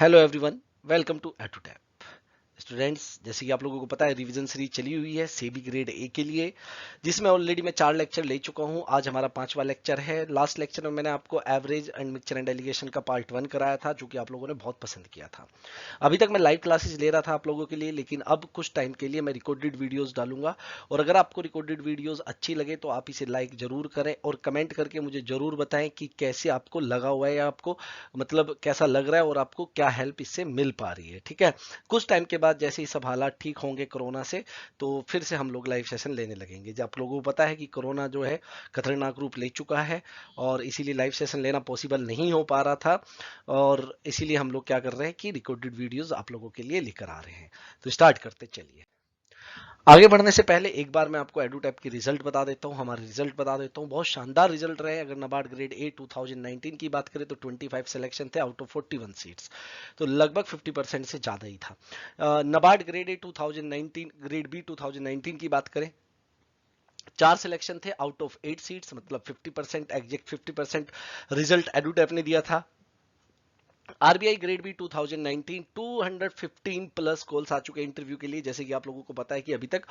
Hello everyone, welcome to Edutap. Students, जैसे कि आप लोगों को पता है, रिवीजन सीरीज चली हुई है सेबी ग्रेड ए के लिए, जिसमें ऑलरेडी मैं 4 लेक्चर ले चुका हूं। आज हमारा 5वां लेक्चर है। लास्ट लेक्चर में मैंने आपको average and mixture and allegation का पार्ट 1 कराया था, जो कि आप लोगों ने बहुत पसंद किया था। अभी तक मैं लाइव क्लासेस ले रहा था आप लोगों के लिए, लेकिन अब कुछ टाइम के लिए मैं रिकॉर्डेड वीडियोस डालूंगा। और अगर आपको रिकॉर्डेड वीडियोस अच्छी लगे तो आप इसे लाइक जरूर करें और कमेंट करके मुझे जरूर बताएं कि कैसे आपको लगा हुआ है, या आपको मतलब कैसा लग रहा है और आपको क्या हेल्प इससे मिल पा रही है। ठीक है, कुछ टाइम के बाद जैसे ही सब हालात ठीक होंगे कोरोना से, तो फिर से हम लोग लाइव सेशन लेने लगेंगे। जब आप लोगों को पता है कि कोरोना जो है खतरनाक रूप ले चुका है, और इसीलिए लाइव सेशन लेना पॉसिबल नहीं हो पा रहा था, और इसीलिए हम लोग क्या कर रहे हैं कि रिकॉर्डेड वीडियोस आप लोगों के लिए लेकर आ रहे हैं। तो स्टार्ट करते चलिए। आगे बढ़ने से पहले एक बार मैं आपको एडुटैप की रिजल्ट बता देता हूं, हमारे रिजल्ट बता देता हूं। बहुत शानदार रिजल्ट रहे। अगर नाबार्ड ग्रेड ए 2019 की बात करें तो 25 सिलेक्शन थे आउट ऑफ 41 सीट्स, तो लगभग 50% से ज्यादा ही था। NABARD grade A 2019 grade B 2019 की बात करें, 4 सिलेक्शन थे आउट ऑफ 8 सीट्स, मतलब 50%, एग्जैक्ट 50% रिजल्ट एडुटैप ने दिया था। RBI grade B 2019 215 plus calls आ चुके हैं इंटरव्यू के लिए। जैसे कि आप लोगों को पता है कि अभी तक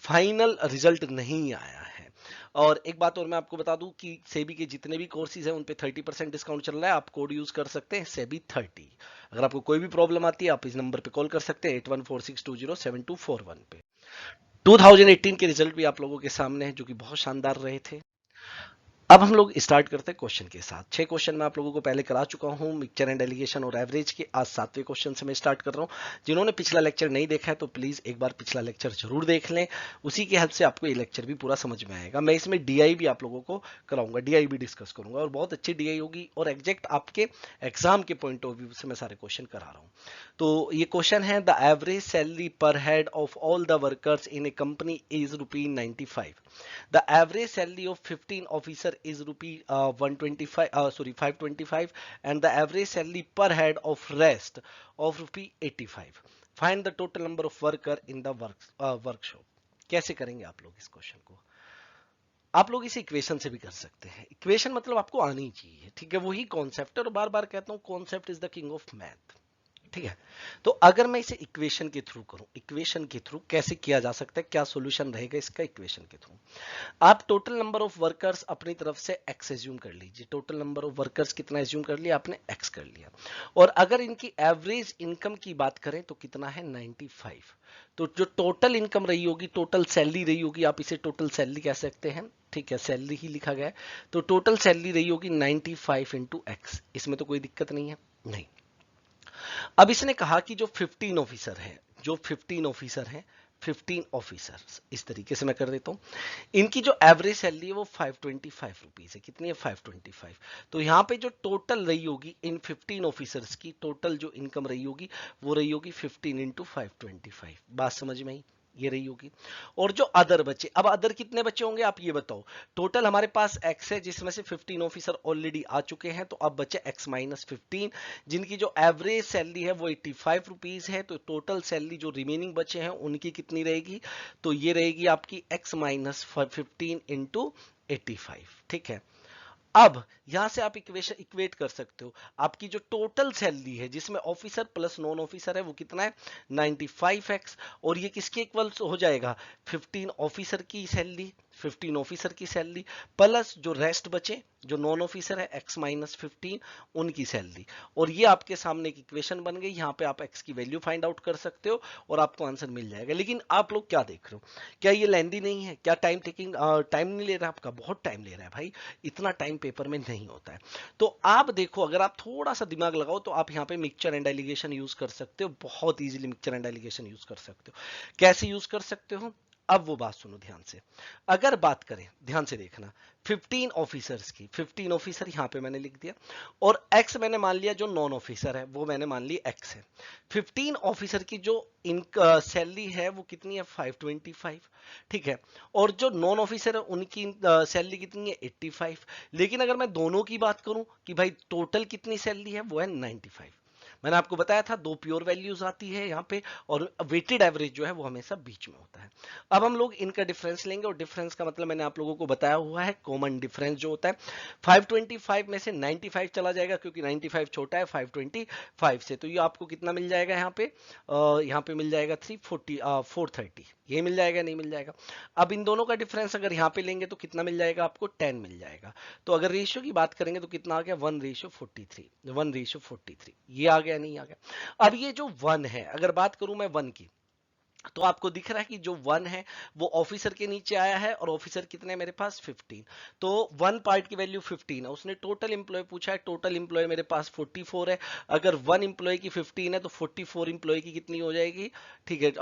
फाइनल रिजल्ट नहीं आया है। और एक बात और मैं आपको बता दूं कि सेबी के जितने भी कोर्सेज हैं उन पे 30% डिस्काउंट चल रहा है। आप कोड यूज कर सकते हैं सेबी 30। अगर आपको कोई भी प्रॉब्लम आती है आप इस नंबर पे कॉल कर सकते हैं 8146207241 पे। 2018 के रिजल्ट भी आप लोगों के सामने है, जो कि बहुत शानदार रहे थे। अब हम लोग स्टार्ट करते हैं क्वेश्चन के साथ। 6 क्वेश्चन मैं आप लोगों को पहले करा चुका हूं, मिक्सचर एंड एलिगेशन और एवरेज के। आज 7वें क्वेश्चन से मैं स्टार्ट कर रहा हूं। जिन्होंने पिछला लेक्चर नहीं देखा है तो प्लीज एक बार पिछला लेक्चर जरूर देख लें। उसी की हेल्प से आपको ये लेक्चर भी पूरा समझ में आएगा। मैं इसमें डीआई भी आप लोगों को कराऊंगा, डीआई भी डिस्कस करूंगा, और बहुत अच्छी डीआई होगी, और एग्जैक्ट आपके एग्जाम के पॉइंट ऑफ व्यू से मैं सारे क्वेश्चन करा रहा हूँ। तो ये क्वेश्चन है, द एवरेज सैलरी पर head of all the workers in A company is ₹95। The average salary of 15 officer is rupee 125 sorry 525, and the average salary per head of rest of rupee 85. Find the total number of worker in the workshop. कैसे करेंगे आप लोग इस question को? आप लोग इसे equation से भी कर सकते हैं। इक्वेशन मतलब आपको आनी चाहिए, ठीक है, वही कॉन्सेप्ट है, और बार बार कहता हूं concept is the king of math. ठीक है, तो अगर मैं इसे इक्वेशन के थ्रू करूं, इक्वेशन के थ्रू कैसे किया जा सकता है, क्या सॉल्यूशन रहेगा इसका इक्वेशन के थ्रू? आप टोटल नंबर ऑफ वर्कर्स अपनी तरफ से एक्स एज्यूम कर लीजिए। टोटल नंबर ऑफ वर्कर्स कितना एज्यूम कर लिया आपने? एक्स कर लिया। और अगर इनकी एवरेज इनकम की बात करें तो कितना है? 95। तो जो टोटल इनकम रही होगी, टोटल सैलरी रही होगी, आप इसे टोटल सैलरी कह सकते हैं, ठीक है, सैलरी ही लिखा गया है। तो टोटल सैलरी रही होगी 95 इंटू एक्स। इसमें तो कोई दिक्कत नहीं है, नहीं। अब इसने कहा कि जो 15 ऑफिसर है, जो 15 ऑफिसर हैं, 15 ऑफिसर्स, इस तरीके से मैं कर देता हूं, इनकी जो एवरेज सैलरी है वो 525 रुपीज है। कितनी है? 525। तो यहां पे जो टोटल रही होगी इन 15 ऑफिसर्स की, टोटल जो इनकम रही होगी वो रही होगी 15 इंटू 525। बात समझ में आई? ये रही होगी। और जो अदर बचे, अब अदर कितने बचे होंगे आप ये बताओ। टोटल हमारे पास एक्स है, जिसमें से 15 ऑफिसर ऑलरेडी आ चुके हैं, तो अब बचे एक्स माइनस 15, जिनकी जो एवरेज सैलरी है वो 85 रुपीज है। तो टोटल सैलरी जो रिमेनिंग बचे हैं उनकी कितनी रहेगी? तो ये रहेगी आपकी एक्स माइनस 15 इंटू 85। ठीक है, अब यहां से आप इक्वेशन इक्वेट कर सकते हो। आपकी जो टोटल सैलरी है जिसमें ऑफिसर प्लस नॉन ऑफिसर है वो कितना है? 95x। और ये किसके इक्वल हो जाएगा? 15 ऑफिसर की सैलरी, 15 ऑफिसर की सैलरी प्लस जो रेस्ट बचे जो नॉन ऑफिसर है एक्स माइनस 15, उनकी सैलरी। और ये आपके सामने एक इक्वेशन बन गई। यहाँ पे आप एक्स की वैल्यू फाइंड आउट कर सकते हो और आपको आंसर मिल जाएगा। लेकिन आप लोग क्या देख रहे हो? क्या ये लेंदी नहीं है? क्या टाइम टेकिंग टाइम नहीं ले रहा आपका? बहुत टाइम ले रहा है भाई, इतना टाइम पेपर में नहीं होता है। तो आप देखो, अगर आप थोड़ा सा दिमाग लगाओ तो आप यहाँ पे मिक्सचर एंड एलिगेशन यूज कर सकते हो। बहुत easily mixture and allegation use कर सकते हो। कैसे यूज कर सकते हो? अब वो बात सुनो ध्यान से। अगर बात करें, ध्यान से देखना, 15 ऑफिसर्स की, 15 ऑफिसर यहां पे मैंने लिख दिया, और एक्स मैंने मान लिया जो नॉन ऑफिसर है वो मैंने मान ली एक्स है। 15 ऑफिसर की जो इनका सैलरी है वो कितनी है? 525। ठीक है, और जो नॉन ऑफिसर है उनकी सैलरी कितनी है? 85। लेकिन अगर मैं दोनों की बात करूं कि भाई टोटल कितनी सैलरी है, वो है 95। मैंने आपको बताया था दो प्योर वैल्यूज आती है यहाँ पे, और वेटेड एवरेज जो है वो हमेशा बीच में होता है। अब हम लोग इनका डिफरेंस लेंगे, और डिफरेंस का मतलब मैंने आप लोगों को बताया हुआ है, कॉमन डिफरेंस जो होता है 525 में से 95 चला जाएगा, क्योंकि 95 छोटा है 525 से, तो ये आपको कितना मिल जाएगा यहाँ पे मिल जाएगा 430, ये मिल जाएगा नहीं मिल जाएगा। अब इन दोनों का डिफरेंस अगर यहाँ पे लेंगे तो कितना मिल जाएगा आपको, 10 मिल जाएगा। तो अगर रेशियो की बात करेंगे तो कितना आ गया, 1:43, ये आ गया नहीं आ गया। अब ये जो 1 है, अगर बात करूं मैं 1 की, तो आपको दिख रहा है कि जो 1 है वो ऑफिसर के नीचे आया है, और ऑफिसर कितने हैं मेरे पास 15, तो 1 पार्ट की वैल्यू 15 है। उसने टोटल एम्प्लॉय पूछा है, टोटल एम्प्लॉय मेरे पास 44 है। अगर 1 एम्प्लॉय की 15 है तो 44 एम्प्लॉय की कितनी हो जाएगी, ठीक है,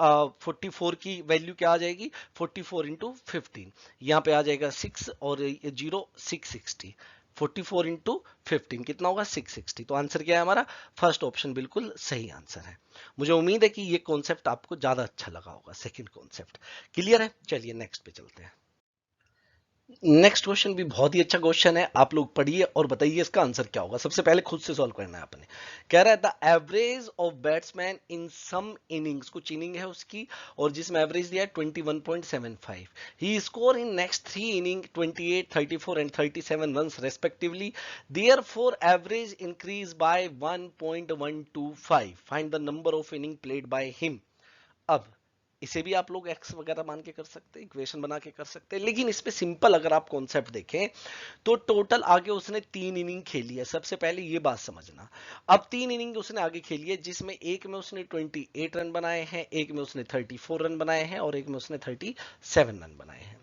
44 की वैल्यू क्या आ जाएगी, 44 इंटू 15, यहाँ पे आ जाएगा 6 और 0 660, 44 इंटू 15 कितना होगा 660। तो आंसर क्या है हमारा, फर्स्ट ऑप्शन बिल्कुल सही आंसर है। मुझे उम्मीद है कि ये कॉन्सेप्ट आपको ज्यादा अच्छा लगा होगा, सेकंड कॉन्सेप्ट क्लियर है। चलिए नेक्स्ट पे चलते हैं। नेक्स्ट क्वेश्चन भी बहुत ही अच्छा क्वेश्चन है, आप लोग पढ़िए और बताइए इसका आंसर क्या होगा। सबसे पहले खुद से सॉल्व करना है आपने। कह रहा है the average of batsman in some innings, कुछ इनिंग है उसकी, और जिसमें एवरेज दिया है 21.75, he score in next 3 inning 28, 34 and 37 runs respectively, therefore average increase by 1.125, find the number of inning played by him. अब इसे भी आप लोग एक्स वगैरह मान के कर सकते हैं, इक्वेशन बना के कर सकते हैं, लेकिन इस पे सिंपल अगर आप कॉन्सेप्ट देखें तो टोटल आगे उसने 3 इनिंग खेली है। सबसे पहले ये बात समझना, अब 3 इनिंग उसने आगे खेली है, जिसमें एक में उसने 28 रन बनाए हैं, एक में उसने 34 रन बनाए हैं, और एक में उसने 37 रन बनाए हैं।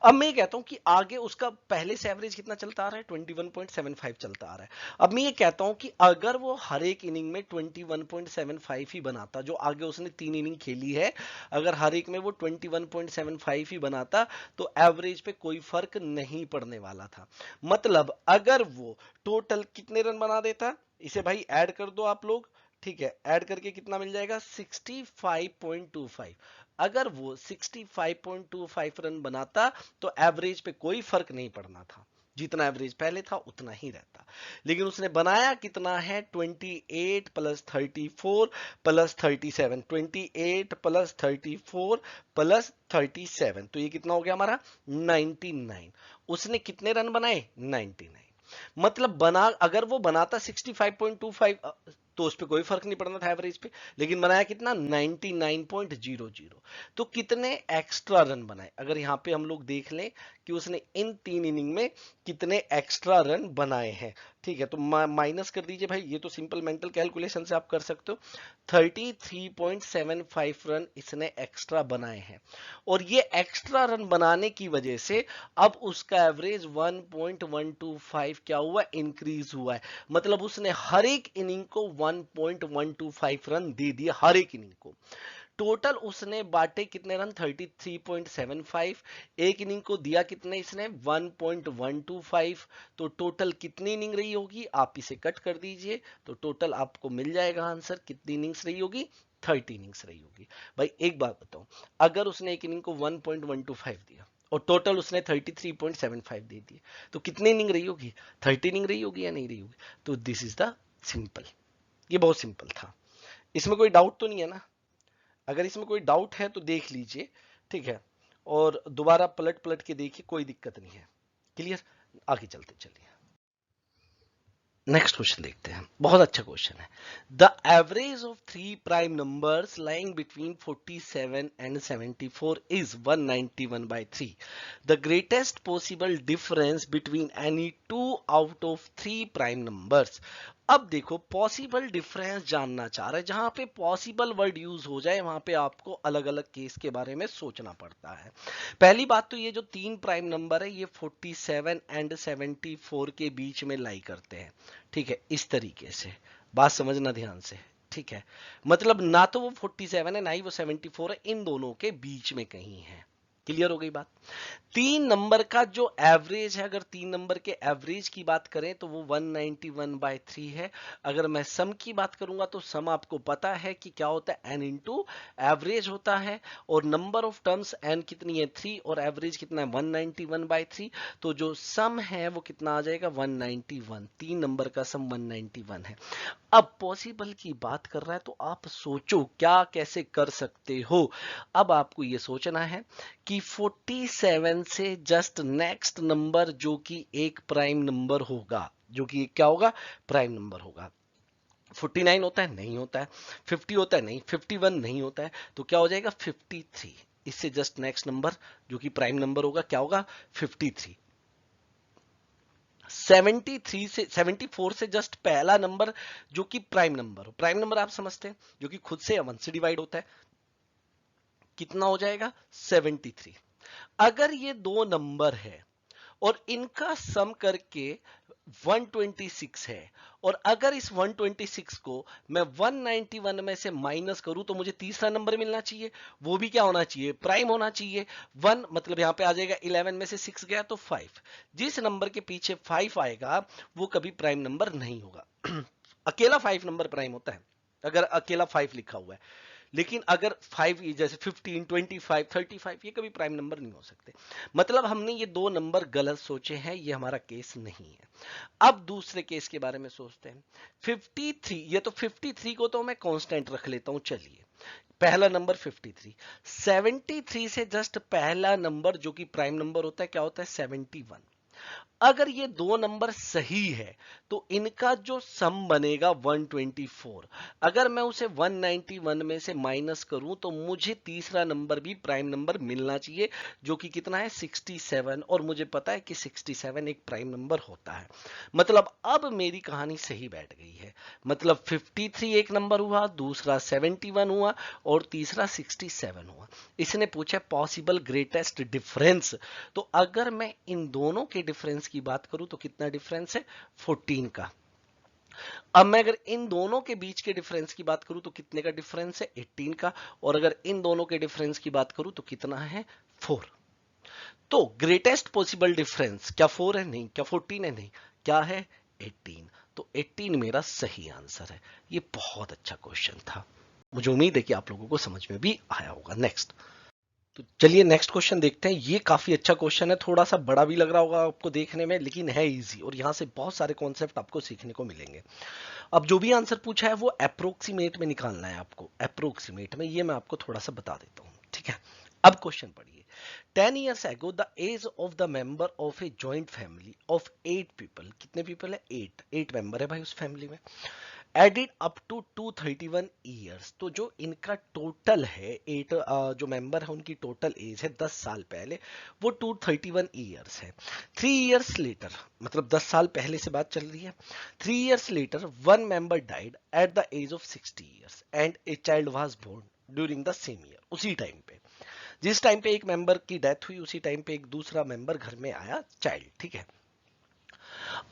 अब मैं ये कहता हूं कि आगे उसका पहले से एवरेज कितना चलता आ रहा है, 21.75 चलता आ रहा है। अब मैं ये कहता हूं कि अगर वो हर एक इनिंग में 21.75 ही बनाता, जो आगे उसने 3 इनिंग खेली है, अगर हर एक में वो 21.75 ही बनाता, तो एवरेज पे कोई फर्क नहीं पड़ने वाला था। मतलब अगर वो टोटल कितने रन बना देता, इसे भाई ऐड कर दो आप लोग, ठीक है, ऐड करके कितना मिल जाएगा 65.25। अगर वो 65.25 रन बनाता तो एवरेज पे कोई फर्क नहीं पड़ना था, जितना एवरेज पहले था उतना ही रहता। लेकिन उसने बनाया कितना है, 28 प्लस 34 प्लस 37, 28 प्लस 34 प्लस 37, तो ये कितना हो गया हमारा 99। उसने कितने रन बनाए 99। मतलब बना, अगर वो बनाता 65.25 तो उस पर कोई फर्क नहीं पड़ना था एवरेज पे, लेकिन बनाया कितना 99.00। तो कितने एक्स्ट्रा रन बनाए, अगर यहां पे हम लोग देख लें कि उसने इन 3 इनिंग में कितने एक्स्ट्रा रन बनाए हैं, ठीक है, तो माइनस कर दीजिए भाई, ये तो सिंपल मेंटल कैलकुलेशन से आप कर सकते हो। 33.75 रन इसने एक्स्ट्रा बनाए हैं, और ये एक्स्ट्रा रन बनाने की वजह से अब उसका एवरेज 1.125 क्या हुआ, इंक्रीज हुआ है। मतलब उसने हर एक इनिंग को 1.125 रन दे दिए, हर एक इनिंग को। टोटल उसने बांटे कितने रन, 33.75, एक इनिंग को दिया कितने इसने 1.125, तो टोटल कितनी इनिंग रही होगी, आप इसे कट कर दीजिए, तो टोटल आपको मिल जाएगा आंसर, कितनी इनिंग्स रही होगी, 30 इनिंग्स रही होगी। भाई एक बात बताओ, अगर उसने एक इनिंग को 1.125 दिया और टोटल उसने 33.75 दे दिए, तो कितनी इनिंग रही होगी, 30 इनिंग रही होगी या नहीं रही होगी। तो दिस इज द सिंपल, ये बहुत सिंपल था, इसमें कोई डाउट तो नहीं है ना। अगर इसमें कोई डाउट है तो देख लीजिए, ठीक है, और दोबारा पलट पलट के देखिए, कोई दिक्कत नहीं है। क्लियर, आगे चलते चलिए। नेक्स्ट क्वेश्चन देखते हैं, बहुत अच्छा क्वेश्चन है। The average of 3 prime numbers lying between 47 and 74 is 191/3। The greatest possible difference between any 2 out of 3 prime numbers. अब देखो, पॉसिबल डिफरेंस जानना चाह रहे हैं, जहां पे पॉसिबल वर्ड यूज हो जाए वहां पे आपको अलग अलग केस के बारे में सोचना पड़ता है। पहली बात तो ये जो 3 प्राइम नंबर है ये 47 एंड 74 के बीच में लाई करते हैं, ठीक है, इस तरीके से बात समझना ध्यान से, ठीक है। मतलब ना तो वो 47 है ना ही वो 74 है, इन दोनों के बीच में कहीं है। क्लियर हो गई बात। 3 नंबर का जो एवरेज है, अगर 3 नंबर के एवरेज की बात करें तो वो 191/3 है। अगर मैं सम की बात करूंगा तो सम आपको पता है कि क्या होता है, n इंटू एवरेज होता है, और नंबर ऑफ टर्म्स n कितनी है 3, और एवरेज कितना है 191/3, तो जो सम है वो कितना आ जाएगा 191। 3 नंबर का सम 191 है। अब पॉसिबल की बात कर रहा है तो आप सोचो क्या कैसे कर सकते हो। अब आपको ये सोचना है कि 47 से जस्ट नेक्स्ट नंबर जो कि एक प्राइम नंबर होगा, जो कि क्या होगा, प्राइम नंबर होगा। 49 होता है, नहीं होता है। 50 होता है, नहीं। 51 नहीं होता है, तो क्या हो जाएगा 53। इससे जस्ट नेक्स्ट नंबर जो कि प्राइम नंबर होगा क्या होगा 53। 73 से 74 से जस्ट पहला नंबर जो कि प्राइम नंबर हो, प्राइम नंबर आप समझते हैं जो कि खुद से 1 से डिवाइड होता है, कितना हो जाएगा 73। अगर ये दो नंबर है और इनका सम करके 126 है, और अगर इस 126 को मैं 191 में से माइनस करूं तो मुझे तीसरा नंबर मिलना चाहिए, वो भी क्या होना चाहिए, प्राइम होना चाहिए। 1 मतलब यहां पे आ जाएगा 11 में से 6 गया तो 5। जिस नंबर के पीछे 5 आएगा वो कभी प्राइम नंबर नहीं होगा। अकेला 5 नंबर प्राइम होता है अगर अकेला 5 लिखा हुआ है, लेकिन अगर 5 जैसे 15, 25, 35 ये कभी प्राइम नंबर नहीं हो सकते। मतलब हमने ये दो नंबर गलत सोचे हैं, ये हमारा केस नहीं है। अब दूसरे केस के बारे में सोचते हैं। 53, ये तो 53 को तो मैं कांस्टेंट रख लेता हूं, चलिए। पहला नंबर 53। 73 से जस्ट पहला नंबर जो कि प्राइम नंबर होता है क्या होता है 71। अगर ये दो नंबर सही है तो इनका जो सम बनेगा 124। अगर मैं उसे 191 में से माइनस करूं तो मुझे तीसरा नंबर भी प्राइम नंबर मिलना चाहिए जो कि कितना है 67, और मुझे पता है कि 67 एक प्राइम नंबर होता है। मतलब अब मेरी कहानी सही बैठ गई है। मतलब 53 एक नंबर हुआ, दूसरा 71 हुआ, और तीसरा 67 हुआ। इसने पूछा पॉसिबल ग्रेटेस्ट डिफरेंस, तो अगर मैं इन दोनों के डिफरेंस की बात करूं तो कितना डिफरेंस है 14 का। अब मैं अगर इन दोनों के बीच के डिफरेंस की बात करूं तो कितने का डिफरेंस है 18 का, और अगर इन दोनों के डिफरेंस की बात करूं तो कितना है 4। तो ग्रेटेस्ट पॉसिबल डिफरेंस क्या 4 है, नहीं। क्या 14 है, नहीं। क्या है 18। तो 18 मेरा सही आंसर है। ये बहुत अच्छा क्वेश्चन था, मुझे उम्मीद है कि आप लोगों को समझ में भी आया होगा। नेक्स्ट, तो चलिए नेक्स्ट क्वेश्चन देखते हैं। ये काफी अच्छा क्वेश्चन है, थोड़ा सा बड़ा भी लग रहा होगा आपको देखने में, लेकिन है इजी, और यहाँ से बहुत सारे कॉन्सेप्ट आपको सीखने को मिलेंगे। अब जो भी आंसर पूछा है वो अप्रोक्सीमेट में निकालना है आपको। अप्रोक्सीमेट में ये मैं आपको थोड़ा सा बता देता हूँ, ठीक है। अब क्वेश्चन पढ़िए। 10 years ago the age of the member of a joint family of 8 people, कितने पीपल है 8 मेंबर है भाई उस फैमिली में, एडिड अप टू 231 ईयर्स। तो जो इनका टोटल है 8 जो मेंबर है उनकी टोटल एज है 10 साल पहले, वो 231 ईयर्स है। 3 years लेटर, मतलब 10 साल पहले से बात चल रही है। 3 years later one member died at the age of 60 years and a child was born during the same year. उसी टाइम पे, जिस टाइम पे एक मेंबर की डेथ हुई उसी टाइम पे एक दूसरा मेंबर घर में आया, चाइल्ड, ठीक है।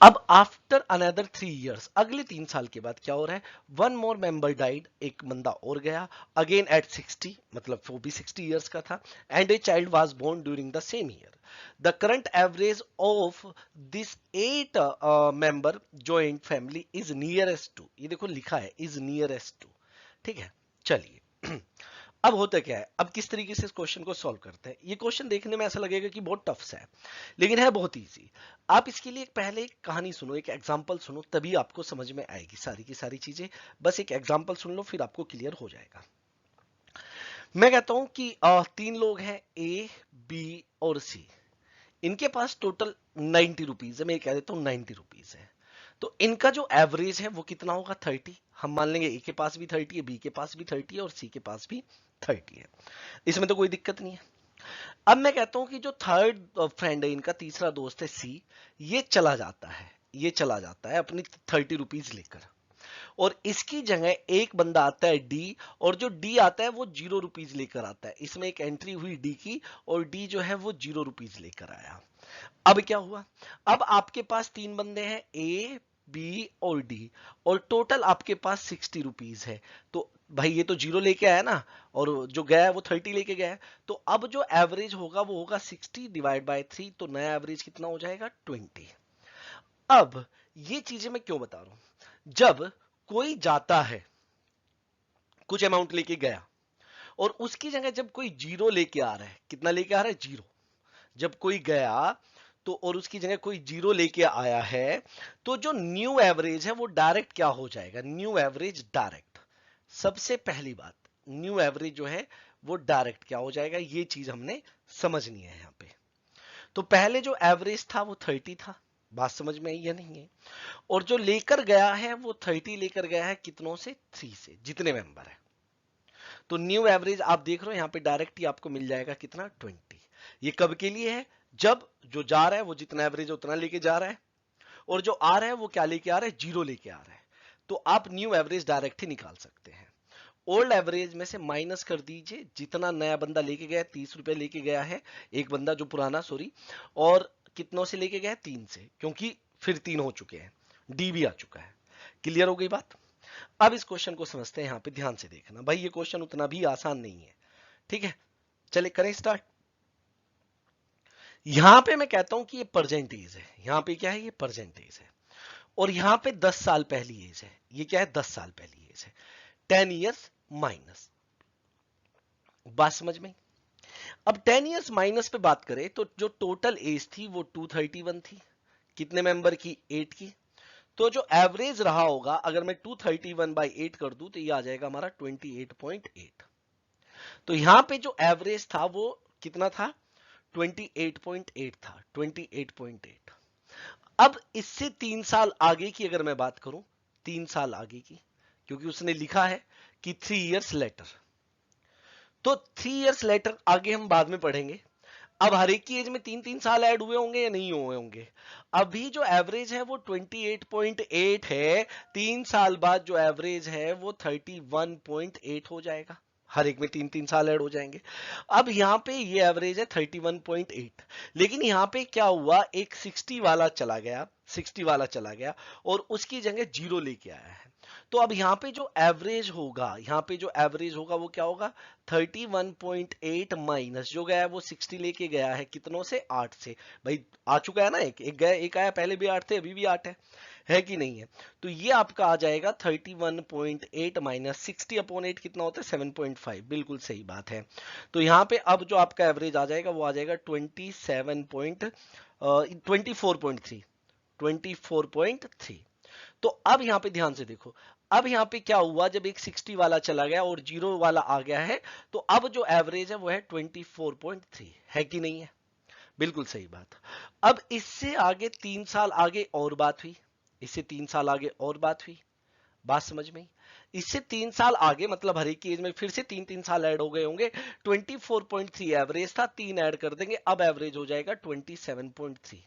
अब आफ्टर अनदर 3 years, अगले 3 साल के बाद क्या हो रहा है, वन मोर मेंबर डाइड, एक बंदा और गया, अगेन एट 60, मतलब वो भी 60 ईयर्स का था, and a child was born during the same year. The current average of this 8 member joint family is nearest to, ये देखो लिखा है इज नियरेस्ट टू, ठीक है। चलिए अब होता क्या है, अब किस तरीके से इस क्वेश्चन को सॉल्व करते हैं। ये क्वेश्चन देखने में ऐसा लगेगा कि बहुत टफ है, लेकिन है बहुत इजी। आप इसके लिए पहले एक कहानी सुनो, एक एग्जांपल सुनो, तभी आपको समझ में आएगी सारी की सारी चीजें। बस एक एग्जांपल सुन लो फिर आपको क्लियर हो जाएगा। मैं कहता हूं कि 3 लोग हैं, ए, बी और सी। इनके पास टोटल 90 रुपीज है, मैं कह देता हूं 90 रुपीज है। तो इनका जो एवरेज है वो कितना होगा 30। हम मान लेंगे ए के पास भी 30 है, बी के पास भी 30 है, और सी के पास भी 30 है। इसमें तो कोई दिक्कत नहीं है। अब मैं कहता हूं कि जो थर्ड फ्रेंड है, इनका तीसरा दोस्त है सी, ये चला जाता है, ये चला जाता है अपनी 30 रुपीज लेकर, और इसकी जगह एक बंदा आता है डी, और जो डी आता है वो 0 रुपीज लेकर आता है। इसमें एक एंट्री हुई डी की, और डी जो है वो 0 रुपीज लेकर आया। अब क्या हुआ, अब आपके पास 3 बंदे हैं, ए, बी और डी, और टोटल आपके पास 60 रुपीज है। तो भाई ये तो 0 लेके आया ना, और जो गया है वो 30 लेके गया है, तो अब जो एवरेज होगा वो होगा 60 डिवाइड बाय 3, तो नया एवरेज कितना हो जाएगा 20। अब ये चीजें मैं क्यों बता रहा हूं, जब कोई जाता है कुछ अमाउंट लेके गया, और उसकी जगह जब कोई 0 लेके आ रहा है, कितना लेके आ रहा है 0, जब कोई गया तो और उसकी जगह कोई 0 लेके आया है, तो जो न्यू एवरेज है वो डायरेक्ट क्या हो जाएगा, न्यू एवरेज डायरेक्ट। सबसे पहली बात, न्यू एवरेज जो है वो डायरेक्ट क्या हो जाएगा, ये चीज हमने समझनी है यहां पे। तो पहले जो एवरेज था वो 30 था, बात समझ में आई या नहीं है, और जो लेकर गया है वो 30 लेकर गया है कितनों से, 3 से, जितने मेंबर है। तो न्यू एवरेज आप देख रहे हो यहाँ पे डायरेक्ट ही आपको मिल जाएगा कितना 20। ये कब के लिए है, जब जो जा रहा है वो जितना एवरेज उतना लेके जा रहा है, और जो आ रहा है वो क्या लेके आ रहा है, 0 लेके आ रहा है। तो आप न्यू एवरेज डायरेक्ट ही निकाल सकते हैं। ओल्ड एवरेज में से माइनस कर दीजिए जितना नया बंदा लेके गया, 30 रुपए लेके गया है एक बंदा जो पुराना, सॉरी, और कितनों से लेके गया, 3 से, क्योंकि फिर 3 हो चुके हैं, डी भी आ चुका है। क्लियर हो गई बात। अब इस क्वेश्चन को समझते हैं, यहां पे ध्यान से देखना भाई, ये क्वेश्चन उतना भी आसान नहीं है, ठीक है। चलिए करें स्टार्ट। यहां पे मैं कहता हूं कि ये परसेंटेज है, यहां पे क्या है, ये परसेंटेज है, और यहां पे 10 साल पहली एज है, ये क्या है 10 साल पहली एज है, 10 इयर्स माइनस। बात समझ में। अब 10 इयर्स माइनस पे बात करें तो जो टोटल एज थी वो 231 थी, कितने मेंबर की, 8 की। तो जो एवरेज रहा होगा, अगर मैं 231 बाई 8 कर दूं तो ये आ जाएगा हमारा 28.8। तो यहां पे जो एवरेज था वो कितना था, 28.8 था, 28.8। अब इससे 3 साल आगे की अगर मैं बात करूं, 3 साल आगे की, क्योंकि उसने लिखा है कि 3 इयर्स लेटर, तो 3 इयर्स लेटर आगे हम बाद में पढ़ेंगे। अब हर एक की एज में 3-3 साल ऐड हुए होंगे या नहीं हुए होंगे। अभी जो एवरेज है वो 28.8 है, 3 साल बाद जो एवरेज है वो 31.8 हो जाएगा, हर एक में 3-3 साल ऐड हो जाएंगे। अब यहाँ पे ये एवरेज है 31.8, लेकिन यहाँ पे क्या हुआ, एक 60 वाला चला गया, 60 वाला चला गया, और उसकी जगह 0 लेके आया है। तो अब यहाँ पे जो एवरेज होगा, यहाँ पे जो एवरेज होगा वो क्या होगा, 31.8 माइनस जो गया है वो 60 लेके गया है कितनों से, 8 से। भाई आ चुका है ना, एक गया, एक आया, पहले भी 8 थे अभी भी 8 है कि नहीं है। तो ये आपका आ जाएगा 31.8 माइनस 60/8 कितना होता है, 7.5। बिल्कुल सही बात है। तो यहाँ पे अब जो आपका एवरेज आ जाएगा वो आ जाएगा 24.3। तो अब यहां पे ध्यान से देखो, अब यहां पे क्या हुआ, जब एक 60 वाला चला गया और 0 वाला आ गया है, तो अब जो एवरेज है वो है 24.3, है कि नहीं है। बिल्कुल सही बात। अब इससे आगे 3 साल आगे और बात हुई, इससे 3 साल आगे और बात हुई, बात समझ में। इससे 3 साल आगे मतलब हर एक की एज में फिर से 3-3 साल ऐड हो गए होंगे, 24.3 एवरेज था, 3 ऐड कर देंगे, अब एवरेज हो जाएगा 27.3।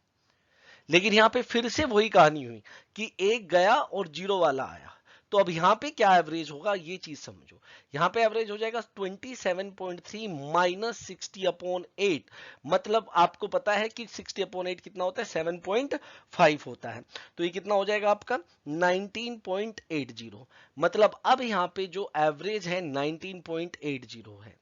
लेकिन यहां पे फिर से वही कहानी हुई कि एक गया और 0 वाला आया, तो अब यहां पे क्या एवरेज होगा ये चीज समझो। यहां पे एवरेज हो जाएगा 27.3 माइनस 60/8, मतलब आपको पता है कि 60/8 कितना होता है, 7.5 होता है। तो ये कितना हो जाएगा आपका 19.80, मतलब अब यहां पे जो एवरेज है 19.80 है।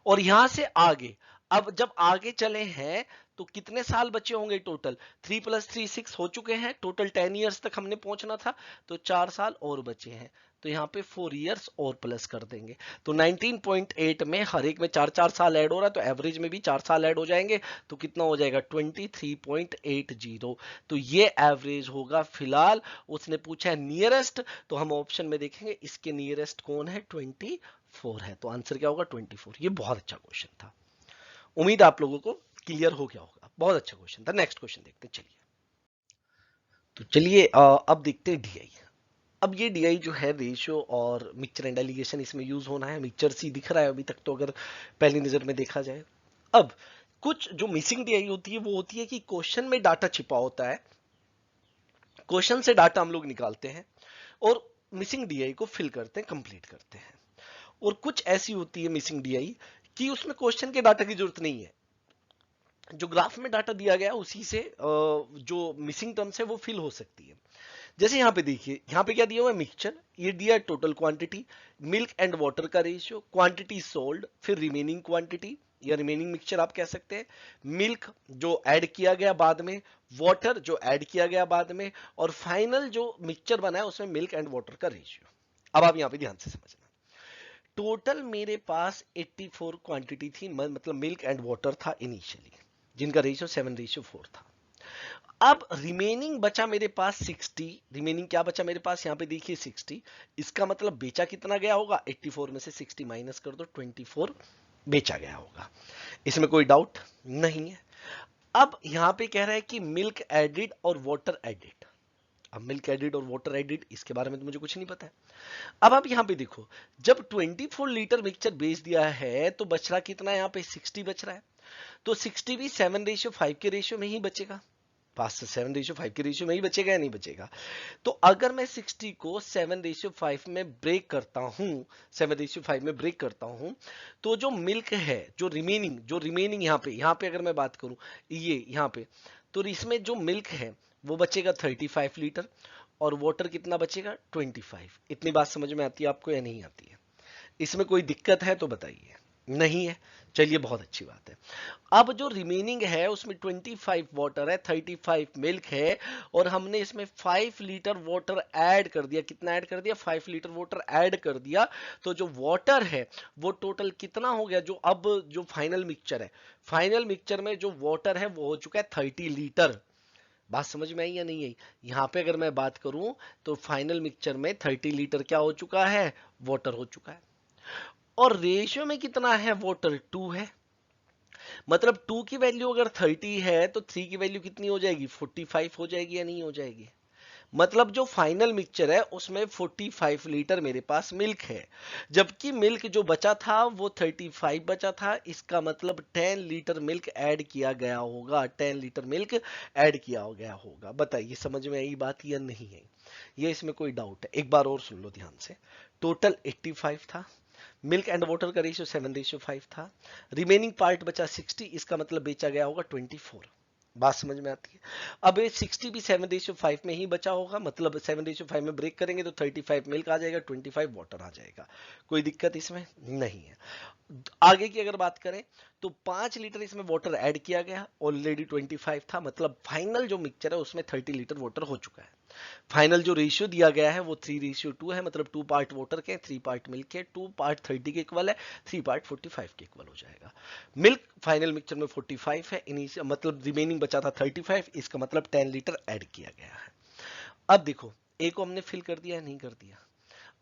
और यहां से आगे, अब जब आगे चले हैं तो कितने साल बचे होंगे टोटल, 3 + 3 6 हो चुके हैं, टोटल 10 इयर्स तक हमने पहुंचना था, तो 4 साल और बचे हैं, तो यहाँ पे 4 इयर्स और प्लस कर देंगे। तो 19.8 में हर एक में 4-4 साल ऐड हो रहा है, तो एवरेज में भी 4 साल ऐड हो जाएंगे, तो कितना हो जाएगा 23.80। तो ये एवरेज होगा फिलहाल। उसने पूछा है नियरेस्ट, तो हम ऑप्शन में देखेंगे इसके नियरेस्ट कौन है, 24 है, तो आंसर क्या होगा 24। ये बहुत अच्छा क्वेश्चन था, उम्मीद आप लोगों को क्लियर हो गया होगा, बहुत अच्छा क्वेश्चन था। नेक्स्ट क्वेश्चन देखते हैं, चलिए। तो चलिए अब देखते हैं डीआई। अब ये डीआई जो है, रेशियो और मिक्सचर एंड एलिगेशन, इसमें यूज होना है। मिक्सचर सी दिख रहा है अभी तक तो, अगर पहली नजर में देखा जाए। अब कुछ जो मिसिंग डीआई होती है वो होती है कि क्वेश्चन में डाटा छिपा होता है, क्वेश्चन से डाटा हम लोग निकालते हैं और मिसिंग डीआई को फिल करते हैं, कंप्लीट करते हैं। और कुछ ऐसी होती है मिसिंग डीआई कि उसमें क्वेश्चन के डाटा की जरूरत नहीं है, जो ग्राफ में डाटा दिया गया उसी से जो मिसिंग टर्म्स है वो फिल हो सकती है। जैसे यहाँ पे देखिए, यहाँ पे क्या दिया हुआ है, मिक्सचर, ये दिया है total quantity, milk and water का रेशियो, क्वांटिटी सोल्ड, फिर रिमेनिंग क्वांटिटी या रिमेनिंग मिक्सचर आप कह सकते हैं, मिल्क जो ऐड किया गया बाद में, वाटर जो ऐड किया गया बाद में, और फाइनल जो मिक्सचर बना है उसमें मिल्क एंड वाटर का रेशियो। अब आप यहाँ पे ध्यान से समझना, टोटल मेरे पास 84 क्वांटिटी थी, मतलब मिल्क एंड वाटर था इनिशियली, जिनका रेशियो 7:4 था। अब रिमेनिंग बचा मेरे पास 60, रिमेनिंग क्या बचा मेरे पास, यहाँ पे देखिए 60, इसका मतलब बेचा कितना गया होगा, 84 में से 60 माइनस कर दो, 24 बेचा गया होगा, इसमें कोई डाउट नहीं है। अब यहाँ पे कह रहा है कि मिल्क एडिड और वाटर एडिड, अब मिल्क एडिड और वाटर एडिड इसके बारे में तो मुझे कुछ नहीं पता है। अब आप यहाँ पे देखो, जब 24 लीटर मिक्सचर बेच दिया है तो बच रहा कितना है, यहाँ पे 60 बच रहा है, तो 60 भी 7:5 के रेशियो में ही बचेगा, 5 से 7:5 के रेशियो में ही बचेगा या नहीं बचेगा। तो अगर मैं 60 को 7:5 में ब्रेक करता हूं, 7:5 में ब्रेक करता हूं, तो जो मिल्क है, जो रिमेनिंग यहाँ पे अगर मैं बात करूं, ये यहाँ पे, तो इसमें जो मिल्क है वो बचेगा 35 लीटर, और वाटर कितना बचेगा, 25। इतनी बात समझ में आती है आपको या नहीं आती है, इसमें कोई दिक्कत है तो बताइए, नहीं है, चलिए बहुत अच्छी बात है। अब जो रिमेनिंग है उसमें 25 वाटर है, 35 मिल्क है, और हमने इसमें 5 लीटर वाटर ऐड कर दिया, कितना ऐड कर दिया, 5 लीटर वाटर ऐड कर दिया, तो जो वाटर है वो टोटल कितना हो गया, जो अब जो फाइनल मिक्सचर है, फाइनल मिक्सचर में जो वाटर है वो हो चुका है 30 लीटर। बात समझ में आई या नहीं आई, यहाँ पे अगर मैं बात करूं तो फाइनल मिक्सचर में 30 लीटर क्या हो चुका है, वाटर हो चुका है, और रेशियो में कितना है, वाटर 2 है, मतलब 2 की वैल्यू अगर 30 है तो 3 की वैल्यू कितनी हो जाएगी, 45 हो जाएगी या नहीं हो जाएगी। मतलब जो फाइनल मिक्सचर है उसमें 45 लीटर मेरे पास मिल्क है, जबकि मिल्क जो बचा था वो 35 बचा था, इसका मतलब 10 लीटर मिल्क ऐड किया गया होगा, 10 लीटर मिल्क ऐड किया गया होगा। बताइए समझ में आई बात या नहीं है, ये इसमें कोई डाउट है, एक बार और सुन लो ध्यान से। टोटल 85 था, मिल्क एंड वाटर का रेशियो 7:5 था, रिमेनिंग पार्ट बचा 60, इसका मतलब बेचा गया होगा 24। बात समझ में आती है। अब ये 60 भी 7:5 में ही बचा होगा, मतलब 7:5 में ब्रेक करेंगे तो 35 मिल्क आ जाएगा, 25 वाटर आ जाएगा, कोई दिक्कत इसमें नहीं है। आगे की अगर बात करें तो 5 लीटर इसमें वाटर ऐड किया गया, ऑलरेडी 25 था, मतलब फाइनल जो मिक्सचर है उसमें 30 लीटर वाटर हो चुका है। फाइनल जो रेशियो दिया गया है वो 3:2 है, मतलब 2 पार्ट वाटर के 3 पार्ट मिल्क के, 2 पार्ट 30 के इक्वल है, 3 पार्ट 45 के इक्वल हो जाएगा। मिल्क फाइनल मिक्सचर में 45 है, मतलब रिमेनिंग बचा था 35, इसका मतलब 10 लीटर ऐड किया गया है। अब देखो, ए को हमने फिल कर दिया या नहीं कर दिया,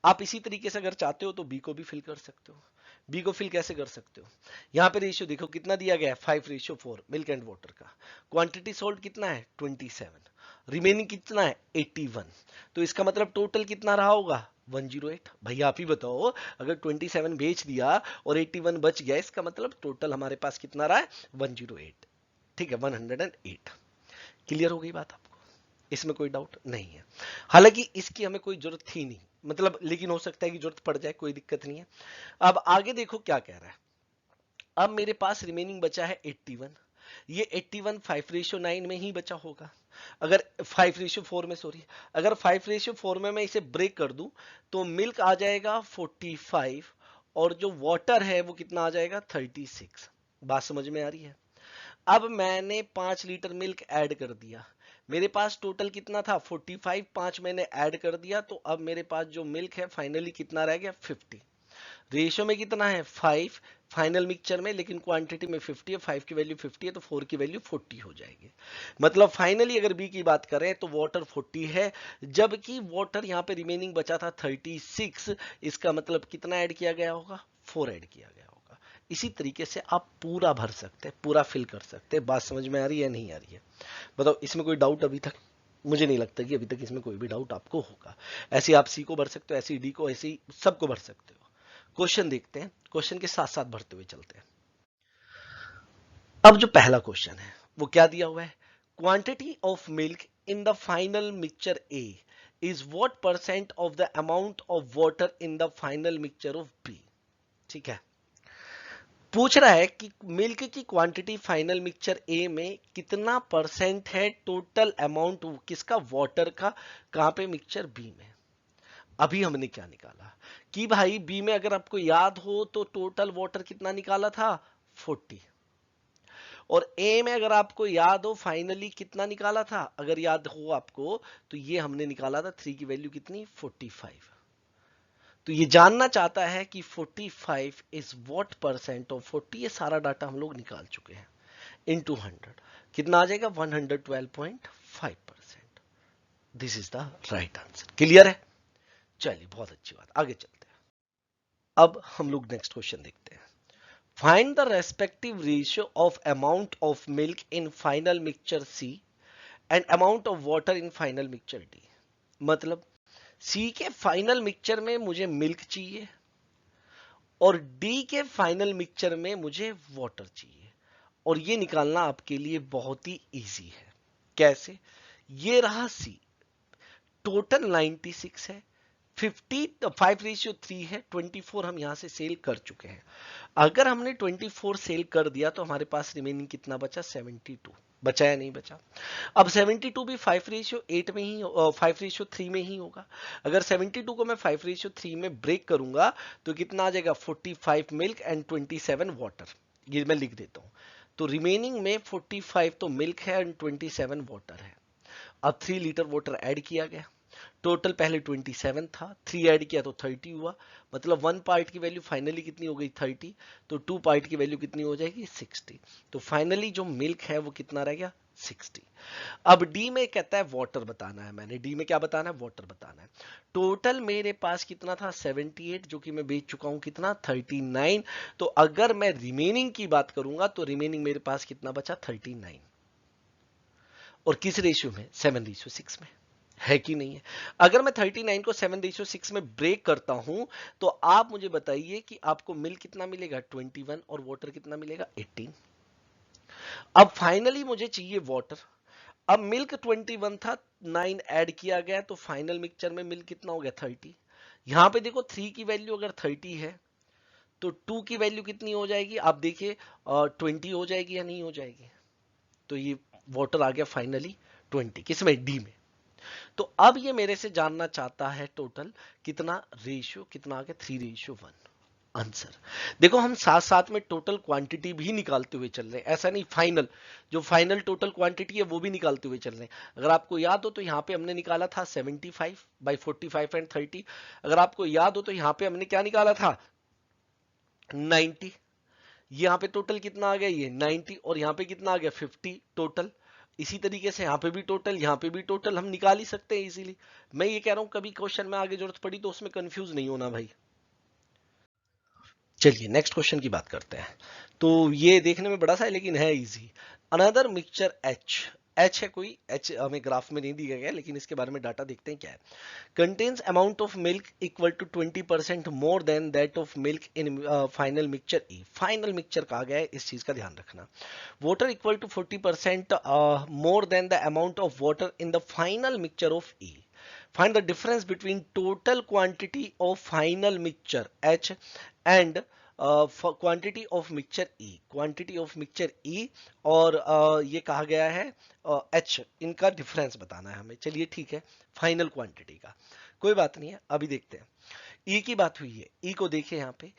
आप इसी तरीके से अगर चाहते हो तो बी को भी फिल कर सकते हो। बी को फिल कैसे कर सकते हो, यहाँ पे रेशियो देखो कितना दिया गया है, 5:4 मिल्क एंड वाटर का, क्वांटिटी सोल्ड कितना है 27, रिमेनिंग कितना है 81, तो इसका मतलब टोटल कितना रहा होगा 108। भैया आप ही बताओ, अगर 27 बेच दिया और 81 बच गया, इसका मतलब टोटल हमारे पास कितना रहा है 108, ठीक है 108। क्लियर हो गई बात आपको, इसमें कोई डाउट नहीं है। हालांकि इसकी हमें कोई जरूरत थी नहीं, मतलब लेकिन हो सकता है कि जरूरत पड़ जाए, कोई दिक्कत नहीं है। अब आगे देखो क्या कह रहा है, अब मेरे पास रिमेनिंग बचा है 81, ये 81 5:9 में ही बचा होगा, अगर 5:4 में, सॉरी, अगर 5:4 में मैं इसे ब्रेक कर दूं तो मिल्क आ जाएगा 45, और जो वाटर है वो कितना आ जाएगा 36। बात समझ में आ रही है। अब मैंने 5 लीटर मिल्क ऐड कर दिया, मेरे पास टोटल कितना था 45, 5 मैंने ऐड कर दिया, तो अब मेरे पास जो मिल्क है फाइनली कितना रह गया 50। रेशियो में कितना है 5 फाइनल मिक्सचर में, लेकिन क्वांटिटी में 50 है, 5 की वैल्यू 50 है तो 4 की वैल्यू 40 हो जाएगी। मतलब फाइनली अगर बी की बात करें तो वाटर 40 है, जबकि वाटर यहाँ पे रिमेनिंग बचा था 36, इसका मतलब कितना ऐड किया गया होगा 4 ऐड किया गया होगा। इसी तरीके से आप पूरा भर सकते हैं, पूरा फिल कर सकते हैं। बात समझ में आ रही है या नहीं आ रही है, बताओ इसमें कोई डाउट अभी तक, मुझे नहीं लगता कि अभी तक इसमें कोई भी डाउट आपको होगा। ऐसे आप सी को भर सकते हो, ऐसे डी को, ऐसे ही सबको भर सकते हो। क्वेश्चन देखते हैं, क्वेश्चन के साथ साथ भरते हुए चलते हैं। अब जो पहला क्वेश्चन है वो क्या दिया हुआ है, quantity of milk in the final mixture A is what percent of the amount of water in the final mixture of B. ठीक है, पूछ रहा है कि मिल्क की क्वांटिटी फाइनल मिक्सचर ए में कितना परसेंट है टोटल अमाउंट किसका, वाटर का, कहां पे, मिक्सचर बी में। अभी हमने क्या निकाला कि भाई बी में अगर आपको याद हो तो टोटल वाटर कितना निकाला था, 40। और ए में अगर आपको याद हो फाइनली कितना निकाला था, अगर याद हो आपको, तो ये हमने निकाला था 3 की वैल्यू कितनी, 45। तो ये जानना चाहता है कि 45 इज व्हाट परसेंट ऑफ 40, ये सारा डाटा हम लोग निकाल चुके हैं, इनटू 100 कितना आ जाएगा, 112.5%। This is the right answer. Clear है? चलिए बहुत अच्छी बात, आगे चलते हैं। अब हम लोग नेक्स्ट क्वेश्चन देखते हैं। Find the respective ratio of amount of milk in final mixture C and amount of water in final mixture D. मतलब सी के फाइनल मिक्सचर में मुझे मिल्क चाहिए और डी के फाइनल मिक्सचर में मुझे वाटर चाहिए, और ये निकालना आपके लिए बहुत ही इजी है। कैसे? ये रहा सी, टोटल 96 है, 5:3 है, 24 हम यहां से सेल कर चुके हैं। अगर हमने 24 सेल कर दिया तो हमारे पास रिमेनिंग कितना बचा, 72 बचा या नहीं बचा। अब 72 भी 5:8 में ही 5:3 में ही होगा। अगर 72 को मैं 5:3 में ब्रेक करूंगा तो कितना आ जाएगा, 45 मिल्क एंड 27 वाटर। ये मैं लिख देता हूं। तो रिमेनिंग में 45 तो मिल्क है एंड 27 वाटर है। अब 3 लीटर वाटर ऐड किया गया, टोटल पहले 27 था, 3 ऐड किया तो 30 हुआ। मतलब 1 पार्ट की वैल्यू फाइनली कितनी हो गई, 30। तो 2 पार्ट की वैल्यू कितनी हो जाएगी, 60। तो फाइनली जो मिल्क है वो कितना रह गया, 60। अब डी में कहता है वाटर बताना है, मैंने डी में क्या बताना है, वाटर बताना है। टोटल मेरे पास कितना था, 78, जो कि मैं बेच चुका हूं कितना, 39। तो अगर मैं रिमेनिंग की बात करूंगा तो रिमेनिंग मेरे पास कितना बचा, 39। और किस रेशियो में, 7:6 में, है कि नहीं है? अगर मैं 39 को 7:6 में ब्रेक करता हूं तो आप मुझे बताइए कि आपको मिल्क कितना मिलेगा, 21, और वाटर कितना मिलेगा, 18। अब फाइनली मुझे चाहिए वाटर। अब मिल्क 21 था, 9 ऐड किया गया तो फाइनल मिक्सचर में मिल्क कितना हो गया, 30। यहां पे देखो 3 की वैल्यू अगर 30 है तो 2 की वैल्यू कितनी हो जाएगी, आप देखिए 20 हो जाएगी या नहीं हो जाएगी। तो ये वाटर आ गया फाइनली 20, किसमें, डी में। तो अब ये मेरे से जानना चाहता है टोटल कितना, रेशियो कितना आ गया, 3:1 आंसर। देखो हम साथ साथ में टोटल क्वांटिटी भी निकालते हुए चल रहे हैं, ऐसा नहीं, फाइनल जो फाइनल टोटल क्वांटिटी है वो भी निकालते हुए चल रहे हैं। अगर आपको याद हो तो यहाँ पे हमने निकाला था 75/45 एंड 30। अगर आपको याद हो तो यहाँ पे हमने क्या निकाला था, 90। यहाँ पे टोटल कितना आ गया, ये 90, और यहाँ पे कितना आ गया, 50 टोटल। इसी तरीके से यहाँ पे भी टोटल, यहाँ पे भी टोटल हम निकाल ही सकते हैं इजीली। मैं ये कह रहा हूं कभी क्वेश्चन में आगे जरूरत पड़ी तो उसमें कंफ्यूज नहीं होना भाई। चलिए नेक्स्ट क्वेश्चन की बात करते हैं। तो ये देखने में बड़ा सा है लेकिन है easy. Another mixture H, H है कोई, एच हमें ग्राफ में नहीं दिया गया लेकिन इसके बारे में डाटा देखते हैं क्या है। contains amount of milk equal to 20% more than that of milk in final mixture E। final mixture कहा गया है, इस चीज का ध्यान रखना। water equal to 40% more than the amount of water in the final mixture of E। find the difference between total quantity of final mixture H and quantity of mixture E, quantity of mixture E, और ये कहा गया है H, इनका difference बताना है हमें। चलिए ठीक है, फाइनल क्वांटिटी का कोई बात नहीं है, अभी देखते हैं। ई की बात हुई है, ई को देखिए यहाँ पे।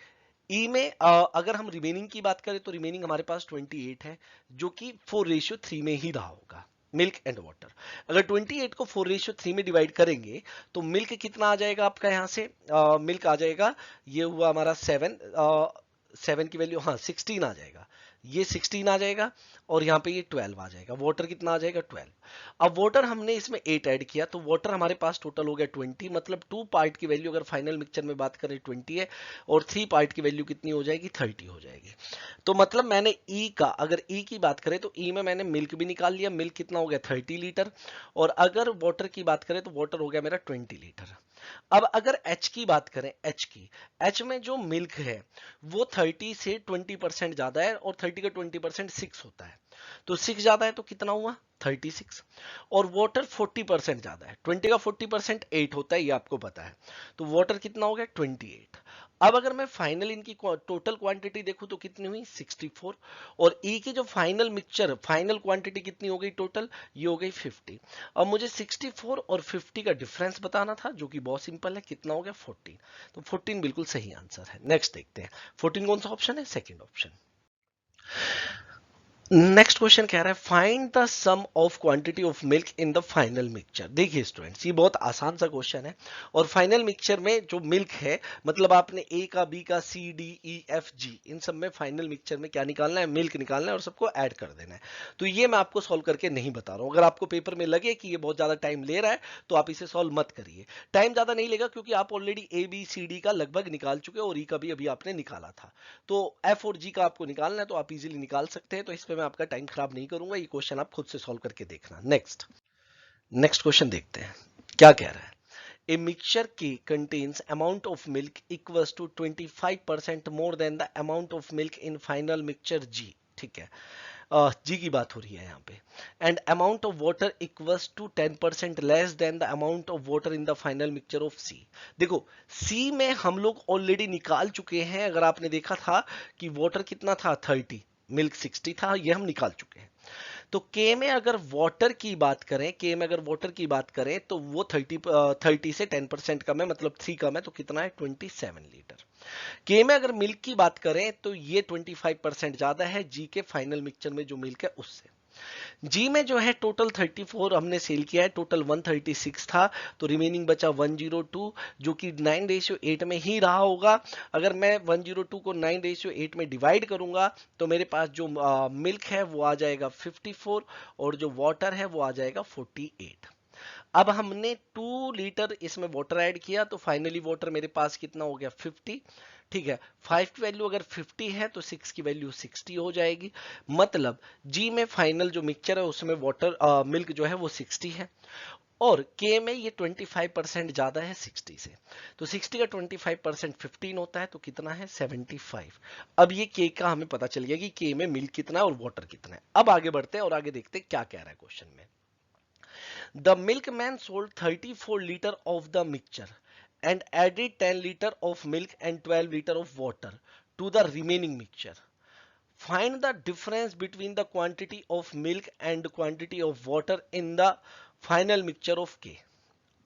ई में अगर हम रिमेनिंग की बात करें तो रिमेनिंग हमारे पास 28 है, जो कि 4:3 में ही रहा होगा, मिल्क एंड वाटर। अगर 28 को 4:3 में डिवाइड करेंगे तो मिल्क कितना आ जाएगा आपका, यहाँ से मिल्क आ जाएगा, ये हुआ हमारा 7 की वैल्यू, हाँ 16 आ जाएगा, ये 16 आ जाएगा, और यहाँ पे ये 12 आ जाएगा। वाटर कितना आ जाएगा, 12। अब वाटर हमने इसमें 8 ऐड किया तो वाटर हमारे पास टोटल हो गया 20। मतलब 2 पार्ट की वैल्यू अगर फाइनल मिक्सचर में बात करें 20 है, और 3 पार्ट की वैल्यू कितनी हो जाएगी, 30 हो जाएगी। तो मतलब मैंने ई का, अगर ई की बात करें तो ई में मैंने मिल्क भी निकाल लिया, मिल्क कितना हो गया, 30 लीटर। और अगर वाटर की बात करें तो वाटर हो गया मेरा 20 लीटर। अब अगर एच की बात करें, एच की, एच में जो मिल्क है वो 30 से 20% ज्यादा है, और 30 का 20% 6 होता है। तो 6 ज्यादा है तो कितना हुआ, 36। और वाटर 40% ज्यादा है, 20 का 40% 8 होता है, ये आपको पता है। तो वाटर कितना हो गया, 28। अब अगर मैं फाइनल इनकी टोटल क्वांटिटी देखूं तो कितनी हुई 64, और ई की जो फाइनल मिक्सचर फाइनल क्वांटिटी कितनी हो गई टोटल, ये हो गई 50। अब मुझे 64 और 50 का डिफरेंस बताना था, जो कि बहुत सिंपल है, कितना हो गया 14। तो 14 बिल्कुल सही आंसर है। नेक्स्ट देखते हैं 14 कौन सा ऑप्शन है, सेकंड ऑप्शन। नेक्स्ट क्वेश्चन कह रहा है find the sum of quantity of milk in the final mixture. देखिए स्टूडेंट्स, ये बहुत आसान सा क्वेश्चन है, और फाइनल मिक्सचर में जो मिल्क है, मतलब आपने ए का, बी का, C D E F G, इन सब में फाइनल मिक्सचर में क्या निकालना है, मिल्क निकालना है, और सबको ऐड कर देना है। तो ये मैं आपको सॉल्व करके नहीं बता रहा हूं। अगर आपको पेपर में लगे कि ये बहुत ज्यादा टाइम ले रहा है तो आप इसे सॉल्व मत करिए। टाइम ज्यादा नहीं लेगा, क्योंकि आप already A B C D का लगभग निकाल चुके हो, और ई का भी अभी आपने निकाला था। तो एफ और जी का आपको निकालना है, तो आप इजीली निकाल सकते हैं। तो इस पे मैं आपका टाइम खराब नहीं करूंगा, ये क्वेश्चन आप खुद से सॉल्व करके देखना। नेक्स्ट क्वेश्चन देखते हैं क्या कह रहा है। A mixture K contains amount of milk equals to 25% more than the amount of milk in final mixture G। ठीक है, जी की बात हो रही है यहाँ पे। And amount of water equals to 10% less than the amount of water in the final mixture of C. देखो, सी में हम लोग ऑलरेडी निकाल चुके हैं। अगर आपने देखा था कि वाटर कितना था 30, मिल्क 60 था, ये हम निकाल चुके हैं। तो के में अगर वाटर की बात करें, के में अगर वाटर की बात करें तो वो 30 से 10% कम है, मतलब 3 कम है, तो कितना है 27 लीटर। के में अगर मिल्क की बात करें तो ये 25% ज्यादा है जी के फाइनल मिक्सचर में जो मिल्क है उससे। जी में जो है टोटल 34 हमने सेल किया है, टोटल 136 था, तो रिमेनिंग बचा 102, जो कि 9:8 में ही रहा होगा। अगर मैं 102 को 9:8 में डिवाइड करूंगा तो मेरे पास जो मिल्क है वो आ जाएगा 54, और जो वाटर है वो आ जाएगा 48। अब हमने 2 लीटर इसमें वाटर ऐड किया, तो फाइनली वाटर मेरे पास कितना हो गया 50। ठीक है, 5 की वैल्यू अगर 50 है तो 6 की वैल्यू 60 हो जाएगी। मतलब जी में फाइनल जो मिक्सचर है उसमें वाटर मिल्क जो है वो 60 है, और के में ये 25% ज्यादा है 60 से। तो 60 का 25% 15 होता है, तो कितना है 75। अब ये के का हमें पता चल गया कि के में मिल्क कितना है और वाटर कितना है। अब आगे बढ़ते हैं और आगे देखते हैं क्या कह रहा है क्वेश्चन में। The milkman sold 34 liter of the mixture and added 10 liter of milk and 12 liter of water to the remaining mixture. Find the difference between the quantity of milk and quantity of water in the final mixture of K।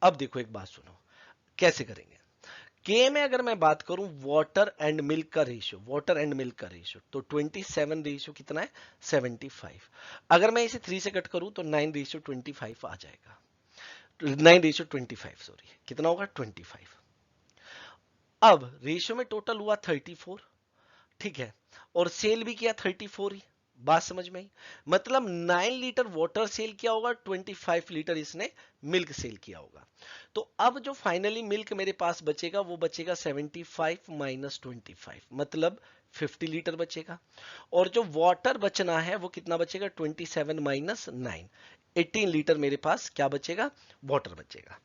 अब देखो एक बात सुनो, कैसे करेंगे। के में अगर मैं बात करूं वाटर एंड मिल्क का रेशियो, वाटर एंड मिल्क का रेशियो, तो 27 रेशियो कितना है 75। अगर मैं इसे 3 से कट करूं तो 9:25 आ जाएगा। 9:25 सॉरी, कितना होगा 25। अब रेशियो में टोटल हुआ 34, ठीक है, और सेल भी किया 34 ही। बात समझ में आई, मतलब 9 लीटर वाटर सेल किया होगा, 25 लीटर इसने मिल्क सेल किया होगा। तो अब जो फाइनली मिल्क मेरे पास बचेगा वो बचेगा 75 माइनस 25, मतलब 50 लीटर बचेगा। और जो वाटर बचना है वो कितना बचेगा 27 माइनस 9, 18 लीटर मेरे पास क्या बचेगा, वाटर बचेगा।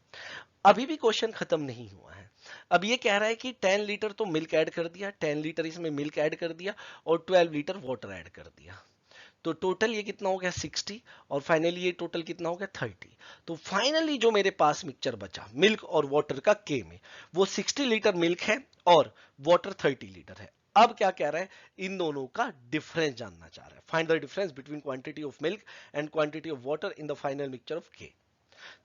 अभी भी क्वेश्चन खत्म नहीं हुआ है। अब ये कह रहा है कि 10 लीटर तो मिल्क ऐड कर दिया, 10 लीटर इसमें मिल्क ऐड कर दिया, और 12 लीटर वाटर ऐड कर दिया, तो टोटल ये कितना हो गया 60, और फाइनली ये टोटल कितना हो गया 30। तो फाइनली जो मेरे पास मिक्सचर बचा मिल्क और वाटर का के में, वो 60 लीटर मिल्क है और वाटर 30 लीटर है। अब क्या कह रहा है, इन दोनों का डिफरेंस जानना चाह रहा है। Find the difference between quantity of milk and quantity of water in the final mixture of के।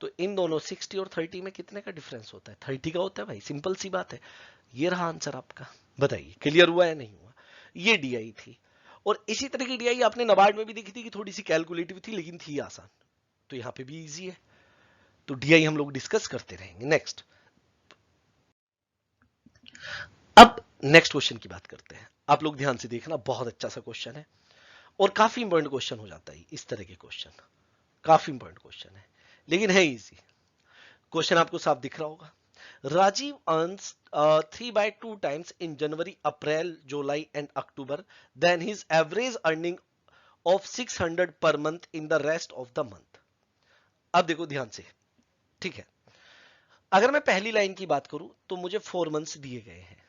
तो इन दोनों 60 और 30 में कितने का डिफरेंस होता है, 30 का होता है भाई, सिंपल सी बात है। ये रहा आंसर आपका, बताइए क्लियर हुआ या नहीं हुआ। ये डीआई थी, और इसी तरह की डीआई आपने नबार्ड में भी देखी थी कि थोड़ी सी कैलकुलेटिव थी लेकिन थी आसान। तो यहाँ पे भी इजी है, तो डीआई हम लोग डिस्कस करते रहेंगे। नेक्स्ट, अब नेक्स्ट क्वेश्चन की बात करते हैं। आप लोग ध्यान से देखना, बहुत अच्छा सा क्वेश्चन है और काफी इंपॉर्टेंट क्वेश्चन हो जाता है इस तरह के क्वेश्चन। काफी इंपॉर्टेंट क्वेश्चन है लेकिन है इजी। क्वेश्चन आपको साफ दिख रहा होगा। Rajiv earns 3 by 2 times in January, April, July and October than his average earning of 600 per month in the rest of the month। अब देखो ध्यान से, ठीक है, अगर मैं पहली लाइन की बात करूं तो मुझे 4 मंथ्स दिए गए हैं,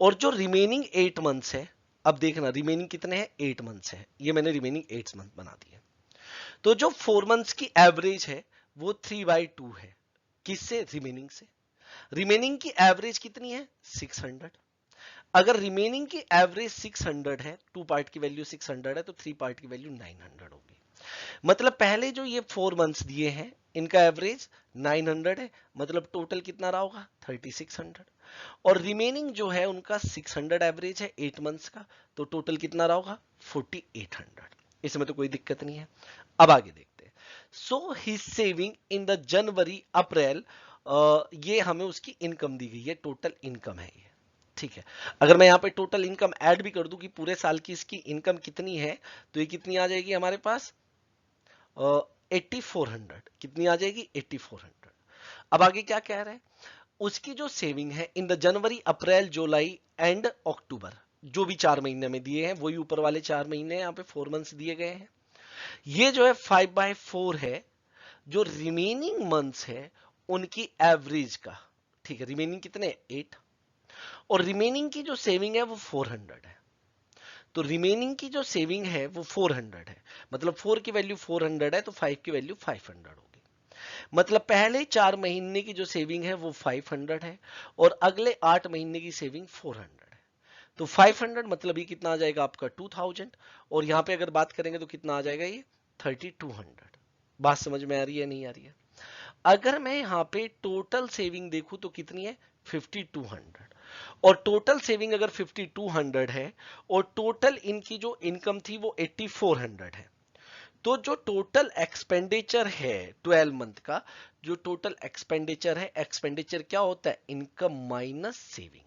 और जो रिमेनिंग 8 मंथ्स है, अब देखना रिमेनिंग कितने हैं 8 मंथ्स है, ये मैंने रिमेनिंग 8 मंथ बना दिए। तो जो 4 मंथ्स की एवरेज है वो 3 by 2 है, किससे, रिमेनिंग से। रिमेनिंग की एवरेज कितनी है 600। अगर रिमेनिंग की एवरेज 600 है, 2 पार्ट की वैल्यू 600 है, तो 3 पार्ट की वैल्यू 900 होगी। मतलब पहले जो ये 4 मंथ्स दिए हैं इनका एवरेज 900 है, मतलब टोटल कितना रहा होगा 3600। और रिमेनिंग जो है उनका 600 एवरेज है 8 मंथ्स का, तो टोटल कितना रहा होगा 4800। इसमें तो कोई दिक्कत नहीं है। अब आगे देखते हैं। So his saving in the January April, ये हमें उसकी इनकम दी गई है, टोटल इनकम है ये। ठीक है, अगर मैं यहाँ पे टोटल इनकम ऐड भी कर दूं कि पूरे साल की इसकी इनकम कितनी है, तो ये कितनी आ जाएगी हमारे पास 8400। कितनी आ जाएगी 8400। अब आगे क्या कह रहे हैं, उसकी जो सेविंग है इन the January April July and October, जो भी 4 महीने में दिए हैं वही ऊपर वाले 4 महीने यहाँ पे 4 मंथ्स दिए गए हैं। ये जो है 5/4 है, जो रिमेनिंग मंथ्स है उनकी एवरेज का। ठीक है, रिमेनिंग कितने 8, और रिमेनिंग की जो सेविंग है वो 400 है। तो रिमेनिंग की जो सेविंग है वो 400 है, मतलब 4 की वैल्यू 400 है, तो 5 की वैल्यू 500 होगी। मतलब पहले 4 महीने की जो सेविंग है वो 500 है, और अगले 8 महीने की सेविंग 400 है। तो 500 मतलब ये कितना आ जाएगा आपका 2000, और यहां पे अगर बात करेंगे तो कितना आ जाएगा ये 3200। बात समझ में आ रही है नहीं आ रही है? अगर मैं यहाँ पे टोटल सेविंग देखूं तो कितनी है 5200, और टोटल सेविंग अगर 5200 है और टोटल इनकी जो इनकम थी वो 8400 है, तो जो टोटल एक्सपेंडिचर है 12 मंथ का, जो टोटल एक्सपेंडिचर है, एक्सपेंडिचर क्या होता है इनकम माइनस सेविंग।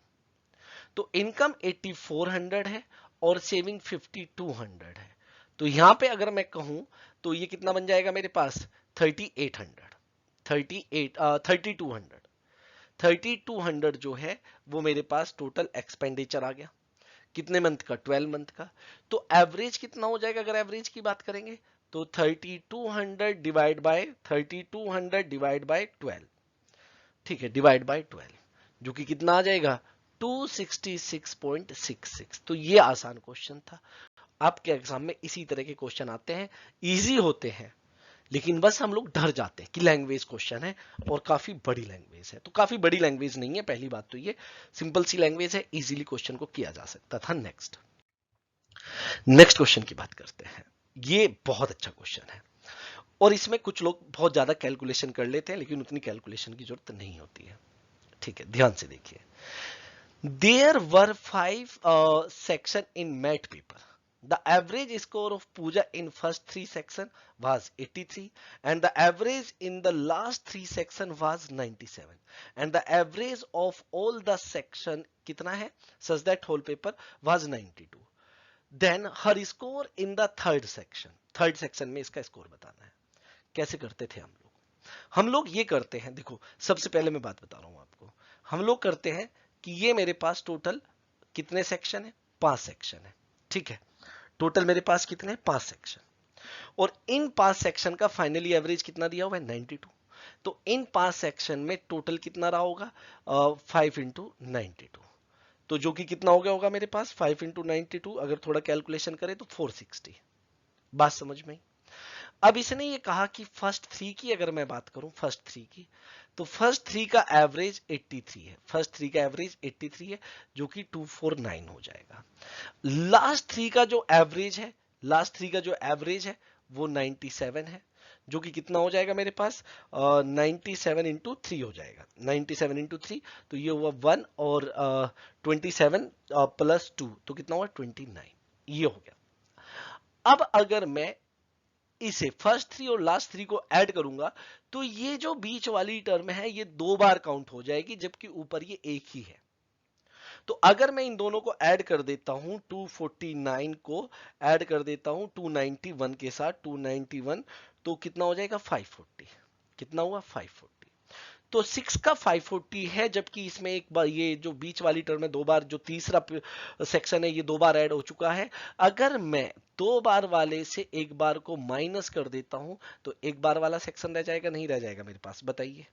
तो इनकम 8400 है और सेविंग 5200 है, तो यहां पे अगर मैं कहूं तो ये कितना बन जाएगा मेरे पास 3800, 3200। 3200 जो है वो मेरे पास टोटल एक्सपेंडिचर आ गया। कितने मंथ का 12 मंथ का। तो एवरेज कितना हो जाएगा अगर एवरेज की बात करेंगे, तो 3200 डिवाइड बाय 12। ठीक है, डिवाइड बाय 12, जो कि कितना आ जाएगा 266.66। तो ये आसान क्वेश्चन था। आपके एग्जाम में इसी तरह के क्वेश्चन आते हैं, इजी होते हैं, लेकिन बस हम लोग डर जाते हैं कि लैंग्वेज क्वेश्चन है और काफी बड़ी लैंग्वेज है। तो काफी बड़ी लैंग्वेज नहीं है, पहली बात तो ये सिंपल सी लैंग्वेज है, इजीली क्वेश्चन को किया जा सकता था। नेक्स्ट क्वेश्चन की बात करते हैं। ये बहुत अच्छा क्वेश्चन है, और इसमें कुछ लोग बहुत ज्यादा कैलकुलेशन कर लेते हैं, लेकिन उतनी कैलकुलेशन की जरूरत नहीं होती है। ठीक है, ध्यान से देखिए। There were 5 section in math paper. The average score of Pooja in first 3 section was 83, and the average in the last 3 section was 97, and the average of all the section कितना है such that whole paper was 92. Then her score in the third section में इसका score बताना है। कैसे करते थे हम लोग? हम लोग ये करते हैं, देखो सबसे पहले मैं बात बता रहा हूं आपको। हम लोग करते हैं कि ये मेरे पास टोटल कितने सेक्शन है 5 सेक्शन है। ठीक है, टोटल मेरे पास कितने 5 सेक्शन, और इन 5 सेक्शन का फाइनली एवरेज कितना दिया हुआ है 92। तो इन 5 सेक्शन में टोटल कितना रहा होगा 5 इंटू 92, तो जो कि कितना हो गया होगा मेरे पास 5 इंटू 92, अगर थोड़ा कैलकुलेशन करें तो 460। बात समझ में? अब इसने ये कहा कि फर्स्ट 3 की अगर मैं बात करूं, फर्स्ट 3 की, तो फर्स्ट 3 का एवरेज 83 है, फर्स्ट 3 का एवरेज 83 है, जो कि 249 हो जाएगा। लास्ट 3 का जो एवरेज है, लास्ट 3 का जो एवरेज है वो 97 है, जो कि कितना हो जाएगा मेरे पास 97 इंटू 3 हो जाएगा। 97 इंटू 3, तो ये हुआ 1, और 27 प्लस 2, तो कितना हुआ 29, ये हो गया। अब अगर मैं इसे फर्स्ट 3 और लास्ट 3 को ऐड करूंगा, तो ये जो बीच वाली टर्म है ये 2 बार काउंट हो जाएगी, जबकि ऊपर ये एक ही है। तो अगर मैं इन दोनों को ऐड कर देता हूं, 249 को ऐड कर देता हूं 291 के साथ, 291, तो कितना हो जाएगा 540। कितना हुआ 540। तो 6 का 540 है, जबकि इसमें एक बार ये जो बीच वाली टर्म है 2 बार, जो तीसरा सेक्शन है ये 2 बार ऐड हो चुका है। अगर मैं 2 बार वाले से एक बार को माइनस कर देता हूं, तो एक बार वाला सेक्शन रह जाएगा नहीं रह जाएगा मेरे पास, बताइए।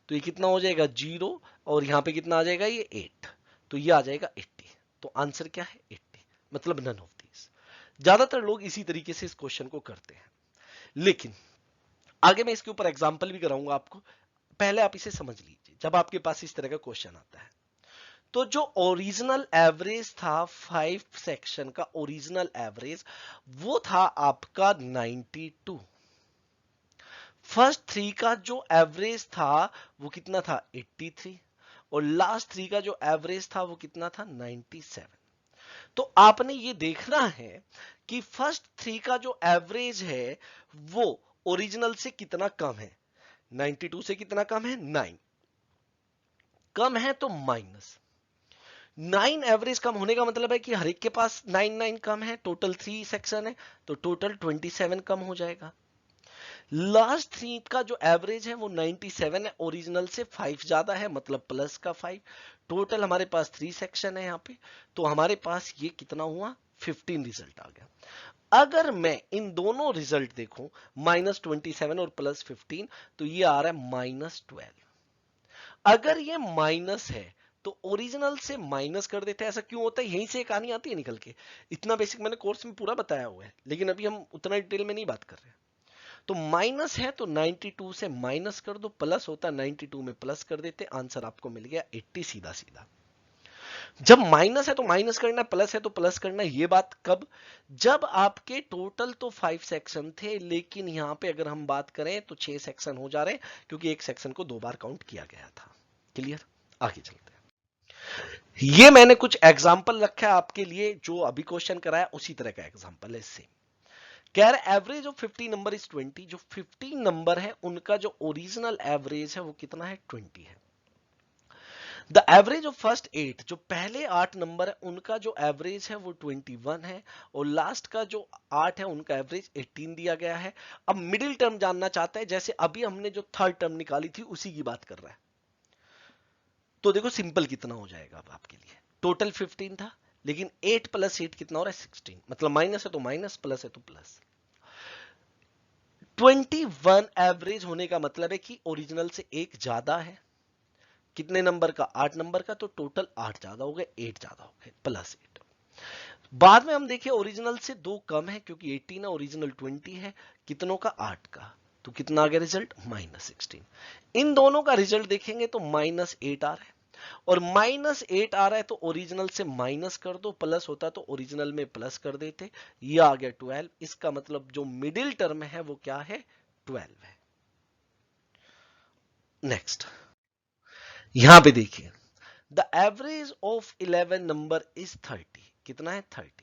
तो ये कितना हो जाएगा 0, और यहां पे कितना आ जाएगा ये 8, तो ये आ जाएगा 80। तो आंसर क्या है 80, मतलब नन ऑफ दीज। ज्यादातर लोग इसी तरीके से इस क्वेश्चन को करते हैं, लेकिन आगे मैं इसके ऊपर एग्जांपल भी कराऊंगा आपको, पहले आप इसे समझ लीजिए। जब आपके पास इस तरह का क्वेश्चन आता है। तो जो ओरिजिनल एवरेज था 5 सेक्शन का ओरिजिनल एवरेज, वो था आपका 92। फर्स्ट 3 का जो एवरेज था वो कितना था 83, और लास्ट 3 का जो एवरेज था वो कितना था 97। तो आपने ये देखना है कि फर्स्ट 3 का जो एवरेज है वो ओरिजिनल से कितना कम है। 92 से कितना कम है 9, कम है तो माइनस 9। एवरेज कम होने का मतलब है कि हर एक के पास 9 कम है, टोटल 3 सेक्शन है तो टोटल 27 कम हो जाएगा। लास्ट 3 का जो एवरेज है वो 97 है, ओरिजिनल से 5 ज्यादा है मतलब प्लस का 5। टोटल हमारे पास 3 सेक्शन है यहाँ पे, तो हमारे पास ये कितना हुआ 15 रिजल्ट आ गया। अगर मैं इन दोनों रिजल्ट देखूं -27 और +15, तो ये आ रहा है -12। अगर ये माइनस है तो ओरिजिनल से माइनस कर देते हैं। ऐसा क्यों होता है, यहीं से कहानी आती है निकल के। इतना बेसिक मैंने कोर्स में पूरा बताया हुआ है, लेकिन अभी हम उतना डिटेल में नहीं बात कर रहे हैं। तो माइनस है तो 92 से माइनस कर दो, प्लस होता है 92 में प्लस कर देते, आंसर आपको मिल गया 80 सीधा सीधा। जब माइनस है तो माइनस करना, प्लस है तो प्लस करना। ये बात कब, जब आपके टोटल तो 5 सेक्शन थे, लेकिन यहां पे अगर हम बात करें तो 6 सेक्शन हो जा रहे हैं, क्योंकि एक सेक्शन को 2 बार काउंट किया गया था। क्लियर, आगे चलते हैं। ये मैंने कुछ एग्जाम्पल रखा है आपके लिए, जो अभी क्वेश्चन कराया उसी तरह का एग्जाम्पल है। इससे कह रहे एवरेज ऑफ 50 नंबर इज 20। जो 50 नंबर है उनका जो ओरिजिनल एवरेज है वो कितना है 20 है। द एवरेज ऑफ फर्स्ट 8, जो पहले 8 नंबर है उनका जो एवरेज है वो 21 है, और लास्ट का जो 8 है उनका एवरेज 18 दिया गया है। अब मिडिल टर्म जानना चाहता है, जैसे अभी हमने जो थर्ड टर्म निकाली थी उसी की बात कर रहा है। तो देखो सिंपल कितना हो जाएगा अब आपके लिए। टोटल 15 था, लेकिन 8 + 8 कितना हो रहा है 16, मतलब माइनस है तो माइनस, प्लस है तो प्लस। 21 एवरेज होने का मतलब है कि ओरिजिनल से एक ज्यादा है। कितने नंबर का, 8 नंबर का, तो टोटल 8 ज्यादा हो गए, 8 ज्यादा हो गए, +8। बाद में हम देखें ओरिजिनल से 2 कम है, क्योंकि 18 है, ओरिजिनल 20 है, कितनों का 8 का, तो कितना आ गया रिजल्ट -16। इन दोनों का रिजल्ट देखेंगे तो -8 आ रहा है, और -8 आ रहा है तो ओरिजिनल से माइनस कर दो, प्लस होता तो ओरिजिनल में प्लस कर देते। ये आ गया 12। इसका मतलब जो मिडिल टर्म है वो क्या है 12 है। नेक्स्ट यहां पे देखिए, the average of 11 number is 30। कितना है 30।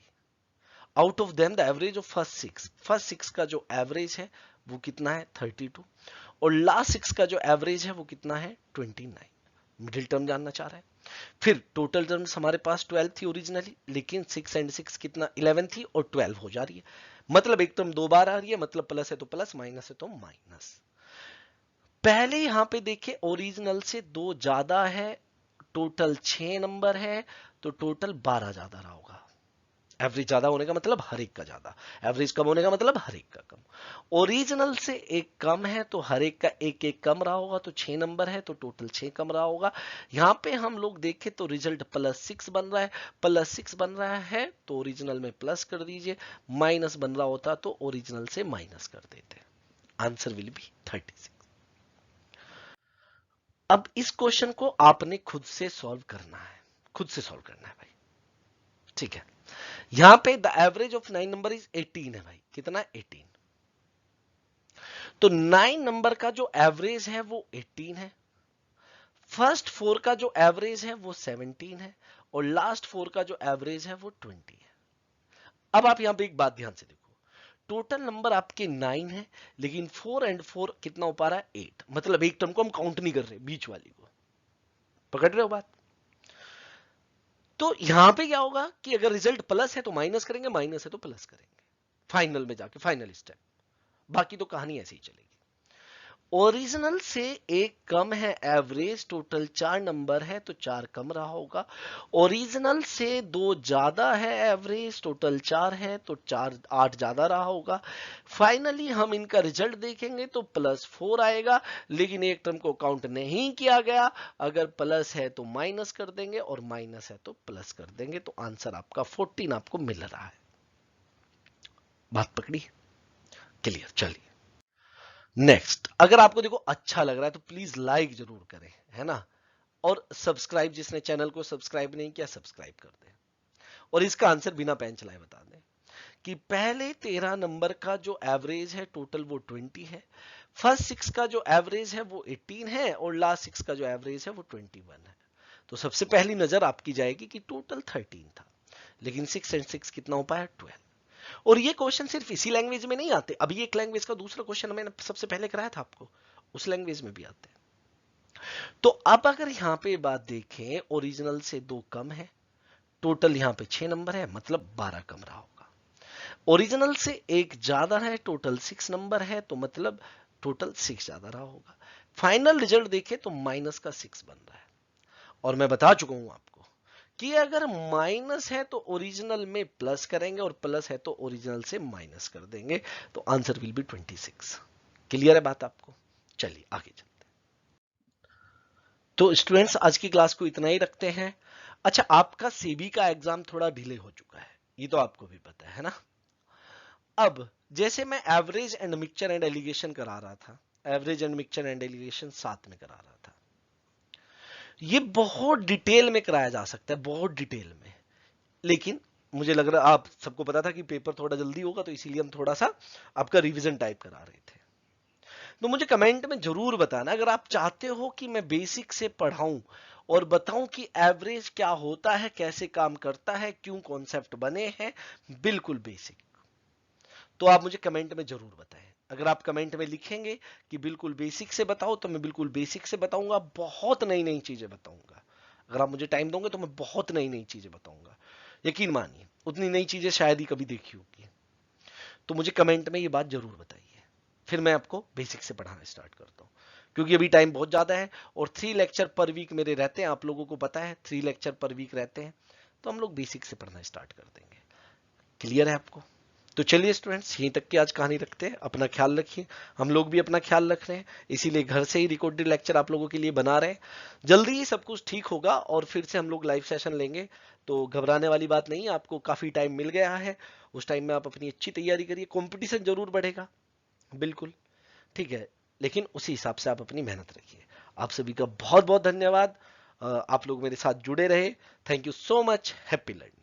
Out of them the average of first six का जो एवरेज है वो कितना है 32, और लास्ट 6 का जो एवरेज है वो कितना है 29। मिडिल टर्म जानना चाह रहा है। फिर टोटल टर्म्स हमारे पास 12 थी ओरिजिनली, लेकिन 6 एंड 6 कितना 11 थी, और 12 हो जा रही है, मतलब एक टर्म 2 बार आ रही है, मतलब प्लस है तो प्लस, माइनस है तो माइनस। पहले यहां पे देखिए ओरिजिनल से 2 ज्यादा है, टोटल 6 नंबर है, तो टोटल 12 ज्यादा रहा होगा। एवरेज ज्यादा होने का मतलब हर एक का ज्यादा, एवरेज कम होने का मतलब हर एक का कम। ओरिजिनल से एक कम है तो हर एक का एक एक कम रहा होगा, तो 6 नंबर है तो टोटल 6 कम रहा होगा। यहां पे हम लोग देखें तो रिजल्ट +6 बन रहा है, +6 बन रहा है तो ओरिजिनल में प्लस कर दीजिए, माइनस बन रहा होता तो ओरिजिनल से माइनस कर देते। Answer will be 36। अब इस क्वेश्चन को आपने खुद से सॉल्व करना है, खुद से सॉल्व करना है भाई, ठीक है। यहां पे the average of 9 number is 18 है भाई, कितना 18। तो 9 नंबर का जो एवरेज है वो 18 है, फर्स्ट 4 का जो एवरेज है वो 17 है, और लास्ट 4 का जो एवरेज है वो 20 है। अब आप यहां पे एक बात ध्यान से देखो, टोटल नंबर आपके 9 है, लेकिन 4 एंड 4 कितना हो पा रहा है 8, मतलब एक टर्म को हम काउंट नहीं कर रहे, बीच वाली को। पकड़ रहे हो बात। तो यहां पे क्या होगा कि अगर रिजल्ट प्लस है तो माइनस करेंगे, माइनस है तो प्लस करेंगे, फाइनल में जाके फाइनल स्टेप। बाकी तो कहानी ऐसे ही चलेगी। ओरिजिनल से एक कम है एवरेज, टोटल 4 नंबर है तो 4 कम रहा होगा। ओरिजिनल से 2 ज्यादा है एवरेज, टोटल 4 है तो 4 8 ज्यादा रहा होगा। फाइनली हम इनका रिजल्ट देखेंगे तो +4 आएगा, लेकिन एक टर्म को काउंट नहीं किया गया। अगर प्लस है तो माइनस कर देंगे, और माइनस है तो प्लस कर देंगे, तो आंसर आपका 14 आपको मिल रहा है। बात पकड़ी, क्लियर। चलिए नेक्स्ट, अगर आपको देखो अच्छा लग रहा है तो प्लीज लाइक जरूर करें, है ना, और सब्सक्राइब, जिसने चैनल को सब्सक्राइब नहीं किया सब्सक्राइब कर दें, और इसका आंसर बिना पेन चलाए बता दें कि पहले 13 नंबर का जो एवरेज है टोटल वो 20 है, फर्स्ट 6 का जो एवरेज है वो 18 है, और लास्ट 6 का जो एवरेज है वो 21 है। तो सबसे पहली नजर आपकी जाएगी कि टोटल 13 था, लेकिन 6 एंड 6 कितना हो पाया 12। और ये क्वेश्चन सिर्फ इसी लैंग्वेज में नहीं आते, अभी एक लैंग्वेज का दूसरा क्वेश्चन मैंने सबसे पहले कराया था आपको, उस लैंग्वेज में भी आते हैं। तो अब अगर यहां पे बात देखें, ओरिजिनल से 2 कम है, टोटल यहां पे 6 नंबर है, मतलब 12 कम रहा होगा। ओरिजिनल से 1 ज्यादा है, टोटल 6 नंबर है, तो मतलब टोटल 6 ज्यादा रहा होगा। फाइनल रिजल्ट देखें तो माइनस का 6 बन रहा है, और मैं बता चुका हूं आपको कि अगर माइनस है तो ओरिजिनल में प्लस करेंगे, और प्लस है तो ओरिजिनल से माइनस कर देंगे, तो आंसर विल बी 26। क्लियर है बात आपको? चलिए आगे चलते हैं। तो स्टूडेंट्स, आज की क्लास को इतना ही रखते हैं। अच्छा, आपका सेबी का एग्जाम थोड़ा डिले हो चुका है, ये तो आपको भी पता है ना। अब जैसे मैं average and mixture and allegation करा रहा था, average and mixture and allegation साथ में करा रहा था, ये बहुत डिटेल में कराया जा सकता है, बहुत डिटेल में, लेकिन मुझे लग रहा आप सबको पता था कि पेपर थोड़ा जल्दी होगा, तो इसीलिए हम थोड़ा सा आपका रिवीजन टाइप करा रहे थे। तो मुझे कमेंट में जरूर बताना अगर आप चाहते हो कि मैं बेसिक से पढ़ाऊं और बताऊं कि एवरेज क्या होता है, कैसे काम करता है, क्यों कॉन्सेप्ट बने हैं, बिल्कुल बेसिक, तो आप मुझे कमेंट में जरूर बताएं। अगर आप कमेंट में लिखेंगे कि बिल्कुल बेसिक से बताओ, तो मैं बिल्कुल बेसिक से बताऊंगा, बहुत नई नई चीजें बताऊंगा। अगर आप मुझे टाइम दोगे तो मैं बहुत नई नई चीजें बताऊंगा, यकीन मानिए उतनी नई चीजें शायद ही कभी देखी होगी। तो मुझे कमेंट में ये बात जरूर बताइए, फिर मैं आपको बेसिक से पढ़ाना स्टार्ट करता हूँ, क्योंकि अभी टाइम बहुत ज्यादा है, और 3 लेक्चर पर वीक मेरे रहते हैं, आप लोगों को पता है 3 लेक्चर पर वीक रहते हैं, तो हम लोग बेसिक से पढ़ना स्टार्ट कर देंगे। क्लियर है आपको? तो चलिए स्टूडेंट्स, यहीं तक की आज कहानी रखते हैं, अपना ख्याल रखिए, हम लोग भी अपना ख्याल रख रहे हैं, इसीलिए घर से ही रिकॉर्डेड लेक्चर आप लोगों के लिए बना रहे हैं। जल्दी ही सब कुछ ठीक होगा और फिर से हम लोग लाइव सेशन लेंगे, तो घबराने वाली बात नहीं है, आपको काफी टाइम मिल गया है, उस टाइम में आप अपनी अच्छी तैयारी करिए, कंपटीशन जरूर बढ़ेगा, बिल्कुल, ठीक है, लेकिन उसी हिसाब से आप अपनी मेहनत रखिए। आप सभी का बहुत बहुत धन्यवाद, आप लोग मेरे साथ जुड़े रहे, thank you so much, happy learning.